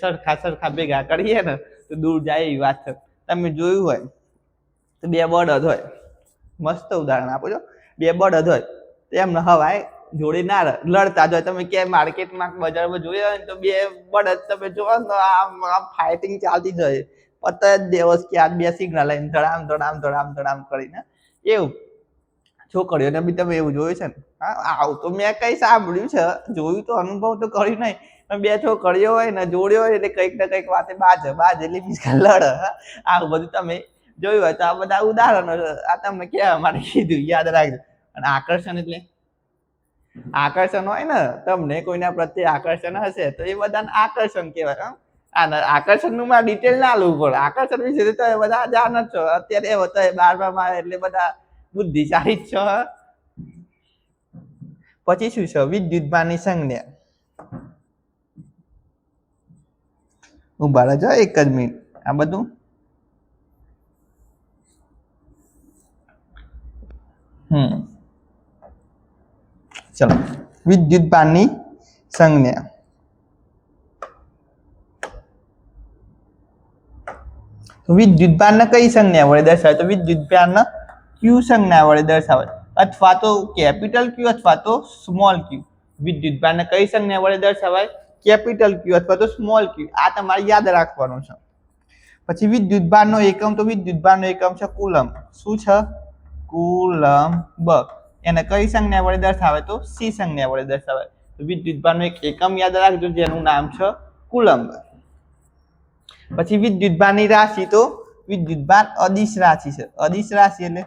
સરખા ભેગા કરીએ ને તો દૂર જાય એવી વાત છે. તમે જોયું હોય તો 2 બળદ હોય, મસ્ત ઉદાહરણ આપો છો. 2 બળદ હોય તો એમને હવાય જોડે ના લડતા હોય. તમે ક્યાંય માર્કેટમાં બજારમાં જોયા હોય તો 2 બળદ તમે જોવો તો આમ ફાઇટિંગ ચાલતી જ હોય. અત્યારે જ દેવસ કે આ બે સિગ્નલ લઈને ધડામ કરીને એવું છોકરીઓને બી તમે એવું જોયું છે ને? હા, આવું તો મેં કઈ સાંભળ્યું છે, જોયું તો અનુભવ તો કર્યું નહીં. બે છોકરીઓ હોય ને જોડ્યો હોય એટલે કંઈક ને કંઈક વાતે બાજ એટલે મીન્સ લડે. આવું બધું તમે જોયું હોય તો આ બધા ઉદાહરણો આ તમને કહેવા માટે કીધું, યાદ રાખજો. અને આકર્ષણ એટલે આકર્ષણ હોય ને, તમને કોઈના પ્રત્યે આકર્ષણ હશે તો એ બધાને આકર્ષણ કહેવાય. આકર્ષણનું માં ડિટેલ ના લેવું પડે. આકર્ષણ વિશે તો બધા જાણ જ છો. અત્યારે એવો તો 12માં એટલે બધા બુદ્ધિશાળી જ છો. પછી શું છે? વિદ્યુતભારની સંજ્ઞા. ઉભા રહેજો એક જ મિનિટ. આ બધું ચલો, વિદ્યુતભારની સંજ્ઞા. વિદ્યુતભારને કઈ સંજ્ઞા વડે દર્શાવે? તો વિદ્યુતભારને ક્યુ સંજ્ઞા વડે દર્શાવે, અથવા તો કેપિટલ ક્યુ અથવા તો સ્મોલ ક્યુ. વિદ્યુતભારને કઈ સંજ્ઞા વડે દર્શાવાય? કેપિટલ ક્યુ અથવા તો સ્મોલ ક્યુ. આ તમારે યાદ રાખવાનું છે. પછી વિદ્યુતભારનો એકમ, તો વિદ્યુતભારનો એકમ છે કુલમ. શું છે? કુલમ્બ. એને કઈ સંજ્ઞા વડે દર્શાવે? તો સી સંજ્ઞા વડે દર્શાવે. તો વિદ્યુતભારનો એક એકમ યાદ રાખજો જેનું નામ છે કુલમ્બ. પછી વિદ્યુતભારની રાશિ, તો વિદ્યુતભાર અદિશ રાશિ છે. અદિશ રાશિ એટલે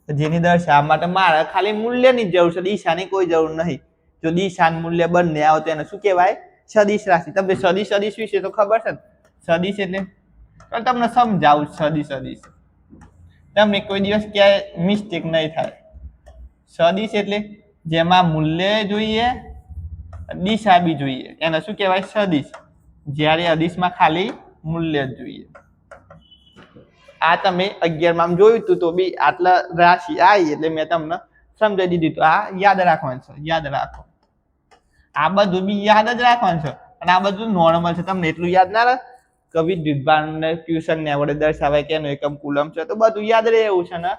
જેની દર્શાવવા માટે મારે ખાલી મૂલ્યની જ જરૂર છે, દિશાની કોઈ જરૂર નહીં. જો દિશા મૂલ્ય બંને આવે તો એને શું કહેવાય? સદિશ રાશિ. તમને સદિશ વિશે તો ખબર છે ને? સદિશ એટલે તમને સમજાવું. સદિશ તમને કોઈ દિવસ ક્યાંય મિસ્ટેક નહીં થાય. સદિશ એટલે જેમાં મૂલ્ય જોઈએ, દિશા બી જોઈએ, એને શું કહેવાય? સદિશ. જ્યારે અદિશમાં ખાલી મૂલ્ય જ જોઈએ. આ તમે 11માં જોયું હતું તો બી આટલા રાશિ આવી એટલે મેં તમને સમજાવી દીધી. તો આ યાદ રાખવાનું છે. યાદ રાખો. આ બધું બી યાદ જ રાખવાનું છે. અને આ બધું નોર્મલ છે. તમને એટલું યાદ ના રહે કે વિદ્યુતભારને ક્યુ સંજ્ઞા વડે દર્શાવાય કે એનો એકમ કુલમ છે, તો બધું યાદ રહે એવું છે ને.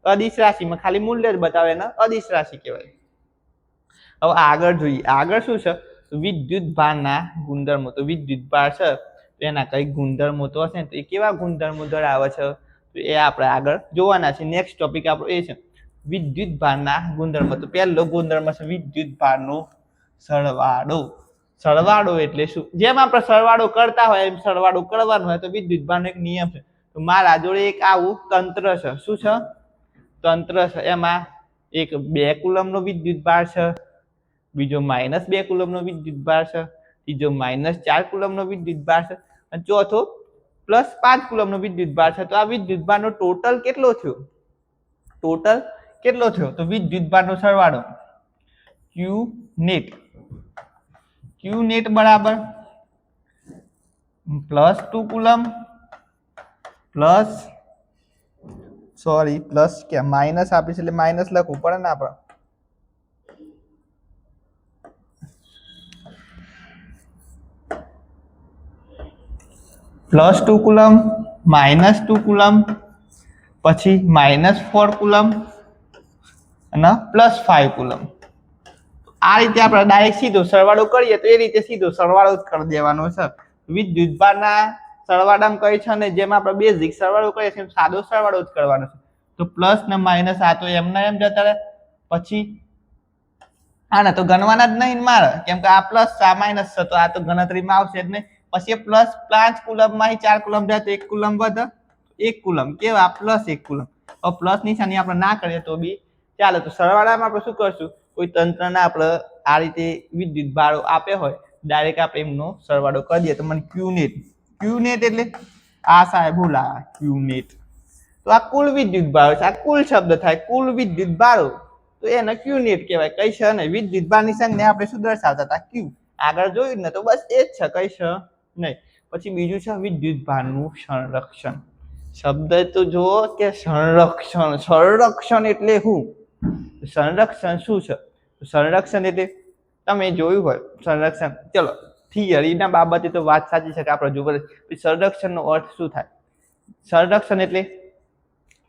અદિશ રાશિમાં ખાલી મૂલ્ય જ બતાવે ને અદિશ રાશિ કહેવાય. હવે આગળ જોઈએ. આગળ શું છે? વિદ્યુતભારના ગુણધર્મો. તો વિદ્યુતભાર છે તો એના કઈ ગુણધર્મો તો હશે ને, તો એ કેવા ગુણધર્મો ધરાવે છે તો એ આપણે આગળ જોવાના છે. નેક્સ્ટ ટોપિક આપણો એ છે વિદ્યુતભારના ગુણધર્મો. તો પહેલો ગુણધર્મ છે વિદ્યુતભારનો સરવાળો. સરવાળો એટલે શું? જેમ આપણે સરવાળો કરતા હોય એમ સરવાળો કરવાનો હોય. તો વિદ્યુતભારનો એક નિયમ છે. તો મારા જોડે એક આવું તંત્ર છે. શું છે? તંત્ર છે. એમાં એક 2 કુલમનો વિદ્યુતભાર છે, બીજો -2 કુલમનો વિદ્યુતભાર છે, ત્રીજો -4 કુલમનો વિદ્યુતભાર છે, અને ચોથો +5 કુલમનો વિદ્યુતભાર છે. તો આ વિદ્યુતભારનો ટોટલ કેટલો થયો? ટોટલ કેટલો થયો? તો વિદ્યુતભારનો સરવાળો Q નેટ. Q નેટ બરાબર +2 કુલમ પ્લસ કે માઇનસ આપી છે એટલે માઇનસ લખવું પડે ને આપણે. +2 કુલમ, -2 કુલમ, પછી -4 કુલમ અને +5 કુલમ. આ રીતે આપણે ડાયરેક્ટ સીધો સરવાળો કરીએ તો એ રીતે સીધો સરવાળો જ કરી દેવાનો છે. વિદ્યુતભારના સરવાળામાં કઈ છે ને જેમ આપણે બેઝિક સરવાળો કરીએ છીએ સાદો સરવાળો જ કરવાનો છે. તો પ્લસ ને માઇનસ આ તો એમના એમ જતા રહે. પછી આને તો ગણવાના જ નહીં મારે, કેમ કે આ પ્લસ આ માઇનસ છે તો આ તો ગણતરીમાં આવશે જ નહીં. પછી +5 કુલમમાંથી 4 કુલમ જાય તો 1 કુલમ વધે. 1 કુલમ કેવા? +1 કુલમ. હવે પ્લસ નિશાની આપણે ના કરીએ તો બી ચાલે. તો સરવાળામાં આપણે શું કરશું? કોઈ તંત્રના આપણે આ રીતે વિદ્યુતભારો આપે હોય ડાયરેક્ટ આપણે એમનો સરવાળો કરી દઈએ. તો મને Q નેટ એટલે આ સાહેબ ભૂલા Q નેટ. તો આ કુલ વિદ્યુતભારો છે. આ કુલ શબ્દ થાય કુલ વિદ્યુતભારો, તો એને Q નેટ કહેવાય. કઈ છે ને વિદ્યુતભારની સંજ્ઞા આપણે શું દર્શાવતા હતા? Q. આગળ જોયું ને તો બસ એ જ છે, કઈ છે નહીં. પછી બીજું છે વિદ્યુતભારનું સંરક્ષણ. શબ્દ તો જુઓ કે સંરક્ષણ એટલે શું? સંરક્ષણ શું છે? સંરક્ષણ એટલે તમે જોયું હોય સંરક્ષણ, ચલો થિયરીના બાબતે તો વાત સાચી છે કે આપણે જોવું પડે સંરક્ષણનો અર્થ શું થાય. સંરક્ષણ એટલે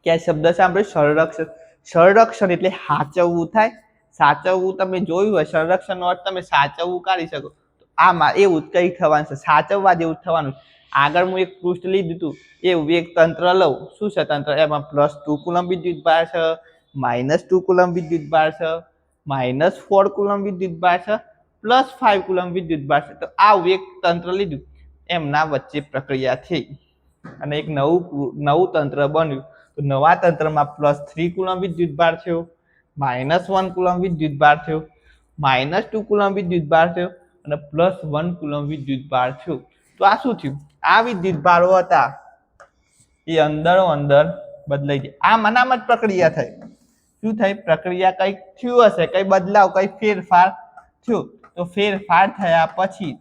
ક્યાં શબ્દ સાંભળ્યું? સંરક્ષણ એટલે સાચવવું થાય. સાચવવું તમે જોયું હોય, સંરક્ષણનો અર્થ તમે સાચવવું કાઢી શકો. તો આમાં એવું જ કઈ થવાનું છે, સાચવવા જેવું થવાનું. આગળ હું એક પૃષ્ઠ લીધું હતું એવું એક તંત્ર લઉં શું છે તંત્ર એમાં +2 કુલમ વિદ્યુતભાર છે -2 કુલમ વિદ્યુતભાર છે -4 કુલમ વિદ્યુતભાર છે +5 કુલમ વિદ્યુતભાર છે. તો આવું એક તંત્ર લીધું એમના વચ્ચે પ્રક્રિયા થઈ અને એક નવું તંત્ર બન્યું. તો નવા તંત્રમાં +3 કુલમ વિદ્યુતભાર થયો -1 કુલમ વિદ્યુતભાર થયો -2 કુલમ વિદ્યુતભાર થયો અને +1 કુલમ વિદ્યુતભાર થયો. તો આ શું થયું આ વિદ્યુતભારો હતા એ અંદર બદલાઈ ગયા. આમાં જ પ્રક્રિયા થઈ. શું થઈ પ્રક્રિયા કઈક થયું હશે કઈ બદલાવ કઈ ફેરફાર થયો. તો ફેરફાર થયા પછી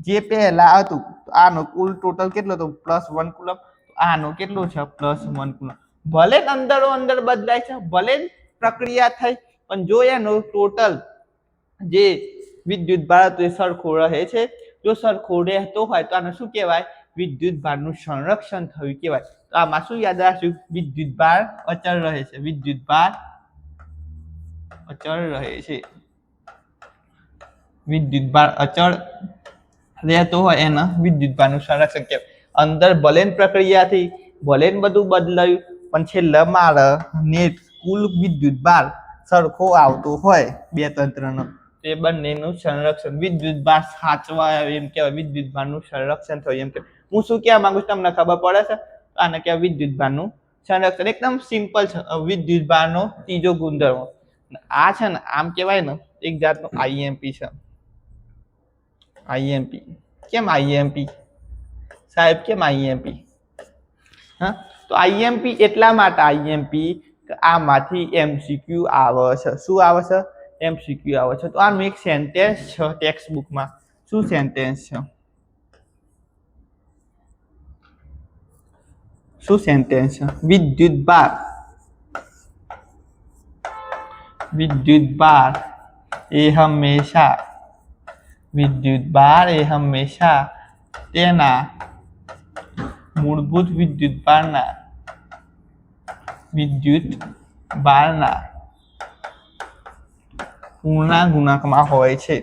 જે પહેલા હતું આનો કુલ ટોટલ કેટલો હતો +1 કુલમ આનો કેટલું છે +1 કુલમ. ભલે અંદર બદલાય છે ભલે પ્રક્રિયા થઈ પણ જો એનો ટોટલ જે વિદ્યુતભાર હતો એ સરખો રહે છે. જો સરખો રહેતો હોય તો આને શું કહેવાય વિદ્યુતભારનું સંરક્ષણ થયું કહેવાય. તો આમાં શું યાદ રાખશું વિદ્યુતભાર અચળ રહે છે વિદ્યુતભાર અચળ રહે છે. વિદ્યુતભાર અચળ રહેતો હોય એના વિદ્યુતભારનું સંરક્ષણ કહેવાય. અંદર ભલે પ્રક્રિયા થઈ ભલે બધું બદલાયું પણ છેલ્લે મારે નેટ કુલ વિદ્યુતભાર સરખો આવતો હોય બે તંત્રનો તે બંનેનું સંરક્ષણ વિદ્યુતભાર સાચવાય એમ કહેવાય વિદ્યુતભારનું સંરક્ષણ થયું એમ કહેવાય. હું શું કહેવા માંગુ છું તમને ખબર પડે છે આને કહેવાય વિદ્યુતભારનું સંરક્ષણ. એકદમ સિમ્પલ છે વિદ્યુતભારનો ત્રીજો ગુણધર્મ. આ છે ને આમ કહેવાય ને એક જાતનું આઈએમપી છે. આઈએમપી કેમ આઈએમપી સાહેબ કેમ આઈએમપી? હા તો આઈએમપી એટલા માટે આઈએમપી આમાંથી એમસીક્યુ આવે છે. શું આવે છે એમસીક્યુ આવે છે. તો આનું એક સેન્ટેન્સ છે ટેક્સ્ટ બુકમાં. શું સેન્ટેન્સ છે શું સેન્ટેન્સ છે વિદ્યુતભાર વિદ્યુતભાર એ હંમેશા તેના મૂળભૂત વિદ્યુતભારના પૂર્ણાંક ગુણાંકમાં હોય છે.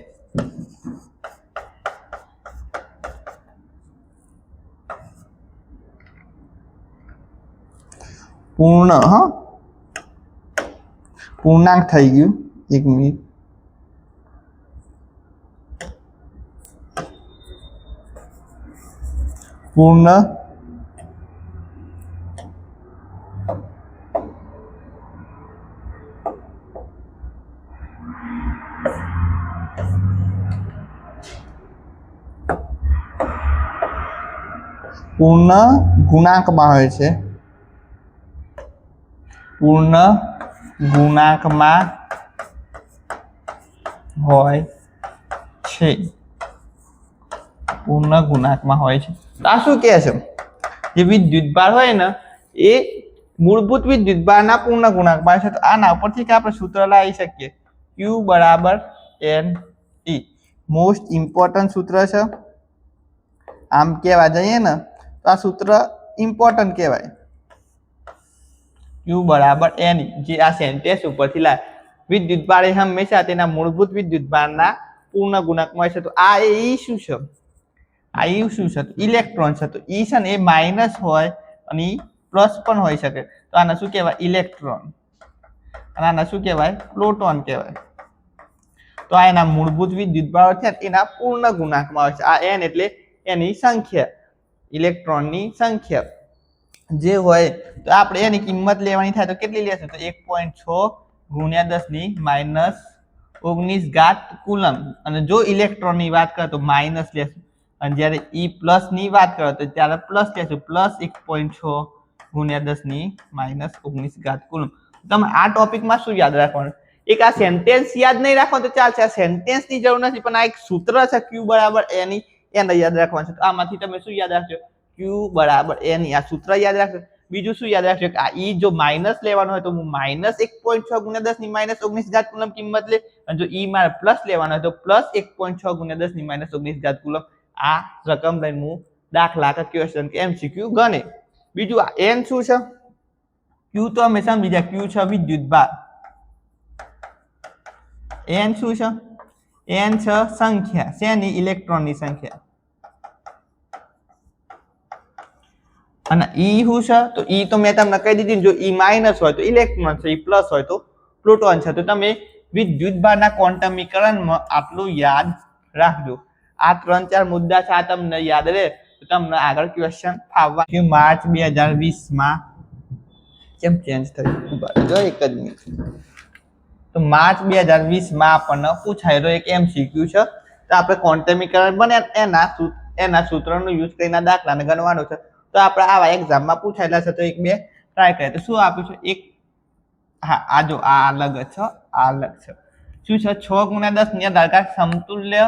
પૂર્ણાંક થઈ ગયું એક મિનિટ પૂર્ણાંક ગુણાંકમાં હોય છે. પૂર્ણ ગુણાંકમાં હોય છે. આ શું કહે છે જે વિદ્યુતભાર હોય ને એ મૂળભૂત વિદ્યુતભારના પૂર્ણ ગુણાંકમાં છે. તો આના ઉપરથી આપણે સૂત્ર લાવી શકીએ Q = NE. મોસ્ટ ઇમ્પોર્ટન્ટ સૂત્ર છે. આમ કહેવા જઈએ ને તો આ સૂત્ર ઇમ્પોર્ટન્ટ કહેવાય Q = NE જે આ સેન્ટેન્સ ઉપરથી લાવે. વિદ્યુતભાર એ હંમેશા તેના મૂળભૂત વિદ્યુતભારના પૂર્ણ ગુણાંકમાં છે. તો આ એ શું છે આ ઈ શું છે ઇલેક્ટ્રોન છે. તો ઈ છે ને એ માઇનસ હોય અને પ્લસ પણ હોઈ શકે. તો આને શું કહેવાય ઇલેક્ટ્રોન અને આને શું કહેવાય પ્રોટોન કહેવાય. તો આ એના મૂળભૂત વિદ્યુતભાર છે એના પૂર્ણ ગુણાંકમાં હોય છે. આ n એટલે એની સંખ્યા ઇલેક્ટ્રોનની સંખ્યા જે હોય તો આપણે એની કિંમત લેવાની થાય તો કેટલી લેશું તો 1.6 × 10 - 19 કુલમ. અને જો ઇલેક્ટ્રોનની વાત કરે તો માઇનસ લેશું અને જ્યારે ઈ પ્લસ ની વાત કરો તો ત્યારે પ્લસ લેશું +1.6 × 10 - 19 કુલમ. તમે આ ટોપિકમાં શું યાદ રાખવાનું એક આ સેન્ટેન્સ યાદ નહીં રાખો તો ચાલશે. આ સેન્ટેન્સની જરૂર નથી પણ આ એક સૂત્ર છે Q = NE એને યાદ રાખવાનું છે. તો આમાંથી તમે શું યાદ રાખશો Q = NE આ સૂત્ર યાદ રાખશો. બીજું શું યાદ રાખશો કે આ ઈ જો માઇનસ લેવાનો હોય તો હું -1.6 × 10 - 19 કુલમ કિંમત લે અને જો ઈ મારે પ્લસ લેવાનો હોય તો +1.6 × 10 - 19 કુલમ આ રકમ લઈને હું દાખલા કે ક્વેશ્ચન કે MCQ ગણે. બીજું આ n શું છે Q તો અમે સમજી ગયા Q છે વિદ્યુતભાર. n શું છે n છે સંખ્યા શેની ઇલેક્ટ્રોનની સંખ્યા અને ઈ શું છે તો ઈ તો મેં તમને કહી દીધી, જો ઈ માઇનસ હોય તો ઇલેક્ટ્રોન છે, ઈ પ્લસ હોય તો પ્રોટોન છે. તો તમે વિદ્યુતભારના ક્વોન્ટમીકરણમાં આટલું યાદ રાખજો. આ 3-4 મુદ્દા છે, આ તમને યાદ રહે તો તમને આગળ ક્વેશ્ચન ફાવવા. કે માર્ચ 2020 માં કેમ ચેન્જ થયું જો એક જ મિનિટ. તો માર્ચ 2020 માં આપણને પૂછાયેલો એક MCQ છે. તો આપણે ક્વોન્ટમીકરણ બને એના સૂત્રનો યુઝ કરીને દાખલાને ગણવાનો છે. તો આપણે આવા એક્ઝામમાં પૂછાયેલા છે, તો એક બે ટ્રાય કરીએ. તો શું આપ્યું છે? એક હા આ જો આ અલગ છે, આ અલગ છે. શું છે? 6 × 10 ની ઘાત સમતુલ્ય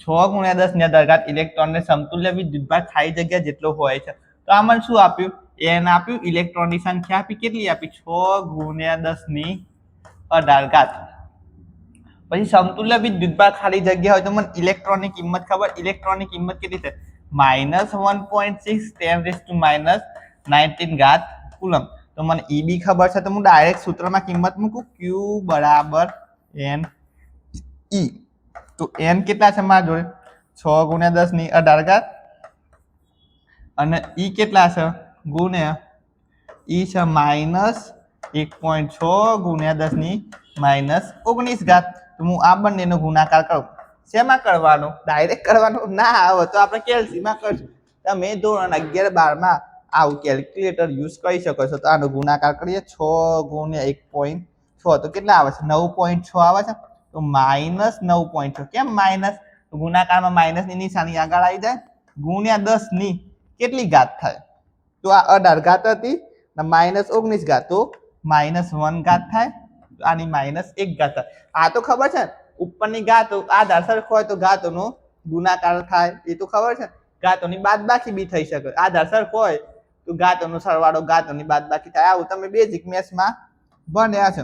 6 × 10 ની ઘાત ઇલેક્ટ્રોનને સમતુલ્ય વિદ્યુતભાર ખાલી જગ્યા જેટલો હોય છે. તો આમાં શું આપ્યું? n આપ્યું, ઇલેક્ટ્રોનની સંખ્યા આપી, કેટલી આપી? 6 × 10 ની 18 ઘાત. પછી સમતુલ્ય વિદ્યુતભાર ખાલી જગ્યા હોય તો મને ઇલેક્ટ્રોનની કિંમત ખબર. ઇલેક્ટ્રોનની કિંમત કેટલી છે? -1.6 × 10⁻19 ઘાત કુલમ. તો મને ઈ બી ખબર છે, તો હું ડાયરેક્ટ સૂત્રમાં કિંમત મૂકું, Q = N E. તો n કેટલા છે મારા જોડે? 6 × 10 ની 18 ઘાત. અને ઈ કેટલા છે? ગુણ્યા ઈ છે -1.6 × 10 ની -19 ઘાત. તો હું આ બંનેનો ગુણાકાર કરું. શેમાં કરવાનો? ડાયરેક્ટ કરવાનો ના આવે તો આપણે કેલ્સીમાં કરશું. તમે ધોરણ 11-12 માં આવું કેલ્ક્યુલેટર યુઝ કરી શકો છો. તો આનો ગુણાકાર કરીએ, 6 × 1.6 તો કેટલા આવે છે? 9.6 આવે છે. તો -9.6. કેમ માઇનસ? ગુણાકારમાં માઇનસની નિશાની આગળ આવી જાય. ગુણ્યા 10 ની કેટલી ઘાત થાય? તો આ 18 ઘાત હતી ને -19 ઘાત, તો -1 ઘાત થાય. આની -1 ઘાત થાય. આ તો ખબર છે, ઉપરની ઘાતો આધાર સરખો હોય તો ઘાતોનો ગુણાકાર થાય, એ તો ખબર છે. ઘાતોની બાદબાકી બી થઈ શકે. આધાર સરખો હોય તો ઘાતોનો સરવાળો, ઘાતોની બાદબાકી થાય. આવું તમે બેઝિક મેથ્સમાં ભણ્યા છે.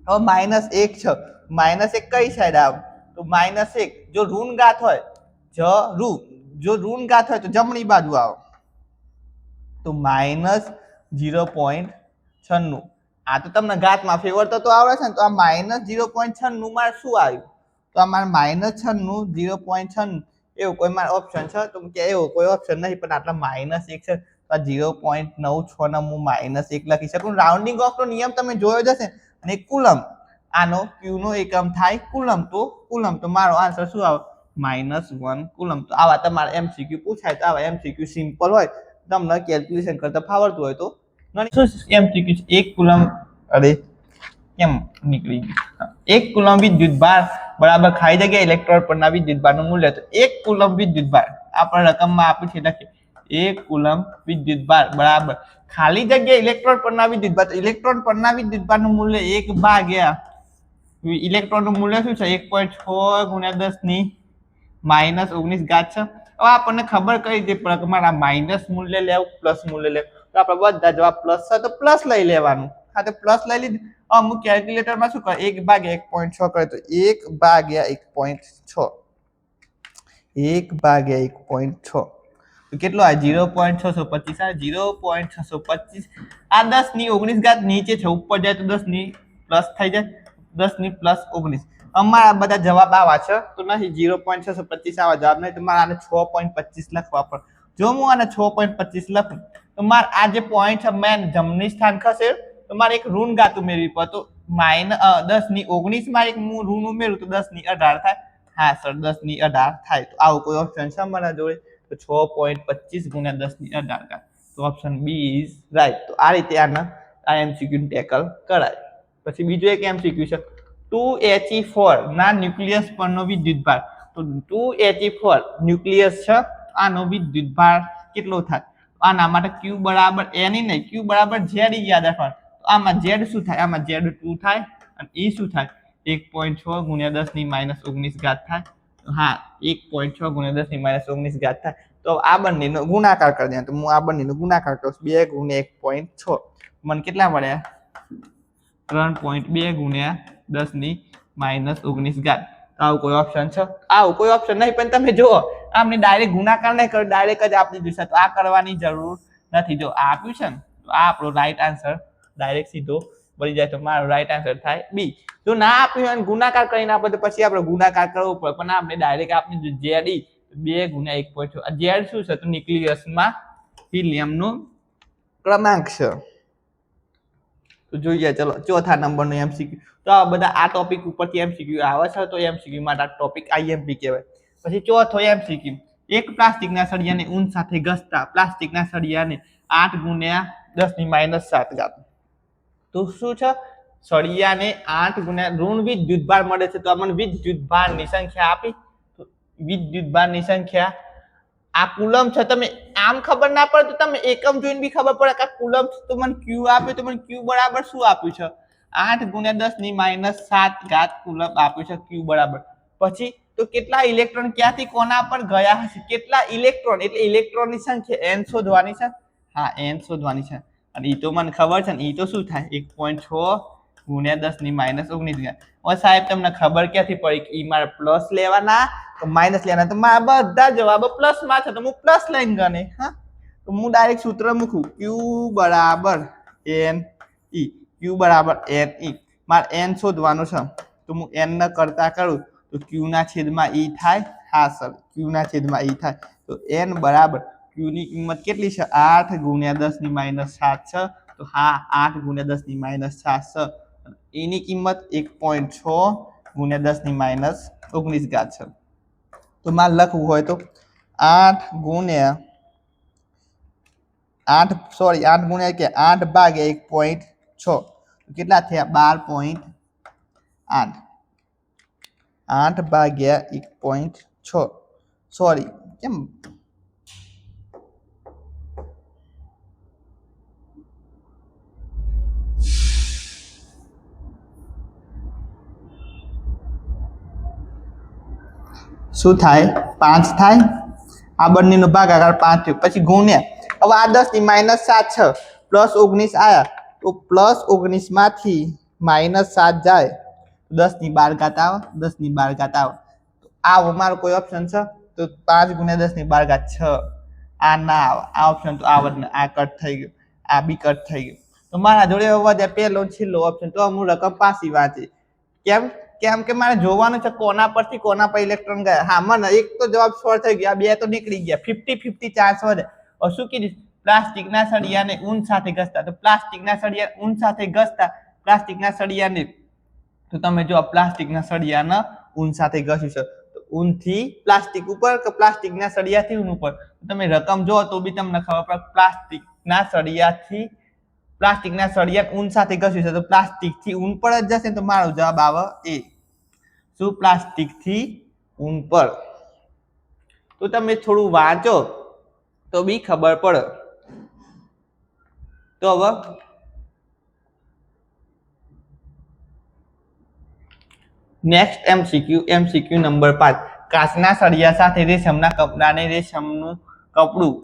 હવે -1 છે. -1 કઈ સાઈડ આવે? તો -1 જો ઋણ ઘાત હોય, જો ઋણ ઘાત હોય તો જમણી બાજુ આવે. તો -0.96. આ તો તમને ઘાતમાં ફેવર તો આવડે છે ને. તો આ -0.96 માં શું આવ્યું? તો આ મારે -96 0.96 એવું કોઈ મારો ઓપ્શન છે? તો કે એવો કોઈ ઓપ્શન નહીં, પણ આટલા -1 છે. તો આ 0.96 ને હું -1 લખી શકું. રાઉન્ડિંગ ઓફનો નિયમ તમે જોયો જ હશે. અને કુલમ, આનો Q નો એકમ થાય કુલમ. તો કુલમ, તો મારો આન્સર શું આવે? -1 કુલમ. તો આવા તમારે MCQ પૂછાય તો આવા MCQ સિમ્પલ હોય, તમને કેલ્ક્યુલેશન કરતા ફાવડતું હોય તો MCQ 1 કુલમ. અરે કેમ નીકળી ગયું? 1 કુલમ વિદ્યુતભાર બરાબર ખાલી જગ્યા ઇલેક્ટ્રોન પરના વિદ્યુતભારનું મૂલ્ય. તો 1 કુલમ વિદ્યુતભાર આપણે રકમમાં આપ્યું છે, લખીએ 1 કુલમ વિદ્યુતભાર બરાબર ખાલી જગ્યા ઇલેક્ટ્રોન પરના વિદ્યુતભાર. તો ઇલેક્ટ્રોન પરના વિદ્યુતભારનું મૂલ્ય 1/, ઇલેક્ટ્રોનનું મૂલ્ય શું છે? 1.6 × 10 ની -19 ઘાત છે. હવે આપણને ખબર કઈ રીતે પડે કે મારા માઇનસ મૂલ્ય લેવું, પ્લસ મૂલ્ય લેવું? તો આપણે બધા જવાબ પ્લસ છે તો પ્લસ લઈ લેવાનું. હા, તો પ્લસ લઈ લીધું. અમુક કેલ્ક્યુલેટરમાં શું કરે? 1/1.6 કરે. તો 1/1.6, 1/1.6 તો કેટલો આવે? 0.625 આવે. 0.625 આ 10 ની 19 ઘાત નીચે છે, ઉપર જાય તો 10 ની પ્લસ થઈ જાય. 10 ની પ્લસ 19. અમારા બધા જવાબ આવા છે તો નહીં, 0.625 આવા જવાબ નહીં. તો મારે આને 6.25 લખવા પડે. જો હું આને 6.25 લખું તો મારે આ જે પોઈન્ટ છે મેન જમણી સ્થાન ખસે, તો મારે એક ઋણ ઘાત ઉમેરવી પડે. તો -10 ની 19 માં એક હું ઋણ ઉમેરું તો 10 ની 18 થાય. હા સર, 10 ની 18 થાય. તો આવો કોઈ ઓપ્શન છે મારા જોડે? તો 6.25 × 10 ની 18 ઘાત. તો ઓપ્શન બી ઇઝ રાઈટ. તો આ રીતે આના આ MCQ ટેકલ કરાય. પછી બીજો એક MCQ છે, 2He4 ના ન્યુક્લિયસ પરનો વિદ્યુતભાર. તો 2He4 ન્યુક્લિયસ છે, આનો વિદ્યુતભાર કેટલો થાય? આના માટે Q = N નહીં, Q = Z યાદ રાખવાનું. તો આમાં Z શું થાય? આમાં Z2 થાય. અને E શું થાય? 1.6 × 10 ની -19 ઘાત થાય. હા, 1.6 × 10 ની -19 ઘાત થાય. તો આ બંનેનો ગુણાકાર કરી દે. તો હું આ બંનેનો ગુણાકાર કરું, 2 × 1.6 મને કેટલા મળ્યા? 3.2 × 10 ની -19 ઘાત. આવું કોઈ ઓપ્શન છે? આવું કોઈ ઓપ્શન નહીં, પણ તમે જુઓ આમને ડાયરેક્ટ ગુણાકાર નહીં કરો, ડાયરેક્ટ જ આપી દીધું છે. તો આ કરવાની જરૂર નથી. જો આ આપ્યું છે ને, તો આ આપણો રાઈટ આન્સર ડાયરેક્ટ સીધો બની જાય. તો મારો રાઈટ આન્સર થાય બી. જો ના આપ્યું હોય ગુણાકાર કરીને આપે તો પછી આપણે ગુણાકાર કરવો પડે, પણ આપણે ડાયરેક્ટ આપી દીધું ZE 2 × 1.6. Z શું છે? તો ન્યુક્લિયસમાં હિલિયમનો ક્રમાંક છે. તો જોઈએ ચલો ચોથા નંબરનો MCQ. તો આ બધા આ ટોપિક ઉપરથી MCQ આવે છે તો MCQ માટે આ ટોપિક IMP કહેવાય. પછી ચોથો MCQ. એક પ્લાસ્ટિકના સળિયાને ઊન સાથે ઘસતા પ્લાસ્ટિકના સળિયાને 8 ગુણ્યા 10⁻7 ઘાત. તો શું છે? સળિયાને 8 ગુણ્યા ઋણ વિદ્યુતભાર મળે છે તો આપણને વિદ્યુતભારની સંખ્યા આપી. તો વિદ્યુતભારની સંખ્યા આ કુલમ છે. તમે આમ ખબર ના પડે તો તમે એકમ જોઈને બી ખબર પડે કે કુલમ તો મને Q આપ્યું તો મને Q બરાબર શું આપ્યું છે? 8 ગુણ્યા 10⁻7 ઘાત કુલમ આપ્યું છે Q બરાબર. પછી તો કેટલા ઇલેક્ટ્રોન ક્યાંથી કોના પર ગયા હશે? કેટલા ઇલેક્ટ્રોન એટલે ઇલેક્ટ્રોનની સંખ્યા n શોધવાની છે. હા n શોધવાની છે. અને ઈ તો મને ખબર છે ને ઈ તો શું થાય 1.6 ગુણ્યા 10⁻19 ઘાત. હવે સાહેબ તમને ખબર ક્યાંથી પડી કે ઈ મારે પ્લસ લેવાના તો માઇનસ લેવાના? તો મારા બધા જવાબો પ્લસ માં છે તો હું પ્લસ લઈને ગણે. હા તો હું ડાયરેક્ટ સૂત્ર મૂકું Q બરાબર NE. Q બરાબર NE. મારે n શોધવાનું છે તો હું n ને કરતા કરું તો Q ના છેદમાં E થાય. હા સર Q ના છેદમાં E થાય. તો n બરાબર Q ની કિંમત કેટલી છે? 8 ગુણ્યા 10⁻7 છે. તો હા 8 ગુણ્યા 10⁻7 છે. E ની કિંમત 1.6 ગુણ્યા 10⁻19 ઘાત છે. તો મારે લખવું હોય તો 8 ગુણ્યા 8 ભાગ્યા 1.6 કેટલા થયા? 12.8. 8 ભાગ્યા 1.6 સોરી કેમ શું થાય? 5 થાય. આ બંનેનો ભાગાકાર 5 થયો. પછી ગુણ્યા હવે આ 10⁻7 છે પ્લસ 19 આયા તો પ્લસ 19 માંથી -7 જાય 10⁻12 ઘાત આવે. 10⁻12 ઘાત આવે. આવો મારો કોઈ ઓપ્શન છે તો 5 ગુણ્યા 10⁻12 ઘાત 6. આ ના આવે. આ ઓપ્શન તો આવડ ને આ કટ થઈ ગયો. આ બી કટ થઈ ગયો. તો મારા જોડે વધે પહેલો છેલ્લો ઓપ્શન તો હું રકમ પાછી વાંચી. કેમ કે મારે જોવાનું છે કોના પરથી કોના પર ઇલેક્ટ્રોન ગયા. હા મને એક તો જવાબ શોર્ટ થઈ ગયા. બે તો નીકળી ગયા. 50-50 ચાન્સ વધે. હવે શું કીધું? પ્લાસ્ટિકના સળિયાને ઊન સાથે ઘસતા. તો પ્લાસ્ટિકના સળિયા ઊન સાથે ઘસતા પ્લાસ્ટિકના સળિયાને તો તમે જો પ્લાસ્ટિકના સળિયાને ઊન સાથે ઘસ્યું છે તો ઊનથી પ્લાસ્ટિક ઉપર કે પ્લાસ્ટિકના સળિયાથી ઊન ઉપર. તમે રકમ જો તો બી તમને ખબર પડે પ્લાસ્ટિકના સળિયા ઊન સાથે ઘસ્યું છે તો પ્લાસ્ટિકથી ઊન પર જ જશે તો મારો જવાબ આવે એ. શું? પ્લાસ્ટિકથી ઊન પર. તો તમે થોડું વાંચો તો બી ખબર પડે. તો હવે નેક્સ્ટ MCQ નંબર 5. કાચના સળિયા સાથે રેશમના કપડાને રેશમનું કપડું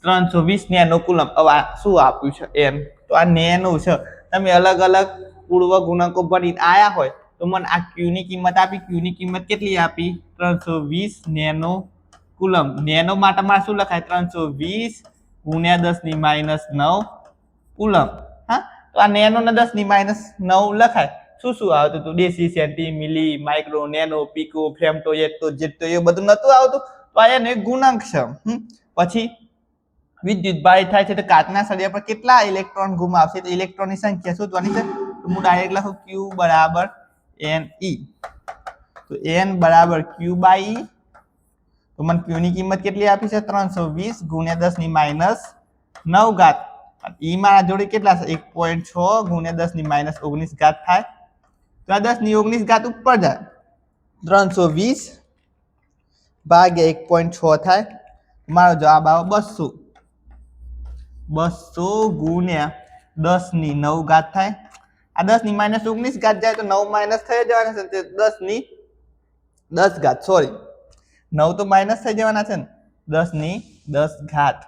320 નેનો કુલમ. હવે શું આપ્યું છે n? તો આ નેનો છે. તમે અલગ અલગ પૂર્વ ગુણકો ભણીને આયા હોય તો મને આ Q ની કિંમત આપી. Q ની કિંમત કેટલી આપી? 320 નેનો કુલમ. નેનો માટે મારે શું લખાય? 320 ગુણ્યા 10⁻9 કુલમ. હા તો આ નેનો ને 10⁻9 લખાય. શું આવતું હતું? ડેસી, સેન્ટી, મિલી, માઇક્રો, નેનો, પીકો, ફેમટો, એટો, જેટો એ બધું નતું આવતું. તો આ એનો એક ગુણાંક છે. પછી વિદ્યુતભાર થાય છે તો કાચના સળિયા પર કેટલા ઇલેક્ટ્રોન ગુમાવશે? તો ઇલેક્ટ્રોનની સંખ્યા શોધવાની છે. તો હું ડાયરેક્ટ લખું Q બરાબર NE. તો n બરાબર Q બાય E. તો મને Q ની કિંમત કેટલી આપી છે? 320 ગુણ્યા 10⁻9 ઘાત. E મારા જોડે કેટલા છે? 1.6 ગુણ્યા 10⁻19 ઘાત થાય. તો આ 10⁻19 ઘાત ઉપર જાય. 320 ભાગ્યા 1.6 થાય. મારો જવાબ આવે 200. 200 ગુણ્યા 10⁻9 ઘાત થાય. આ 10⁻19 ઘાત જાય તો 9 માઇનસ થઈ જવાના છે. 10 ઘાત સોરી 9 તો માઇનસ થઈ જવાના છે ને. 10 ઘાત.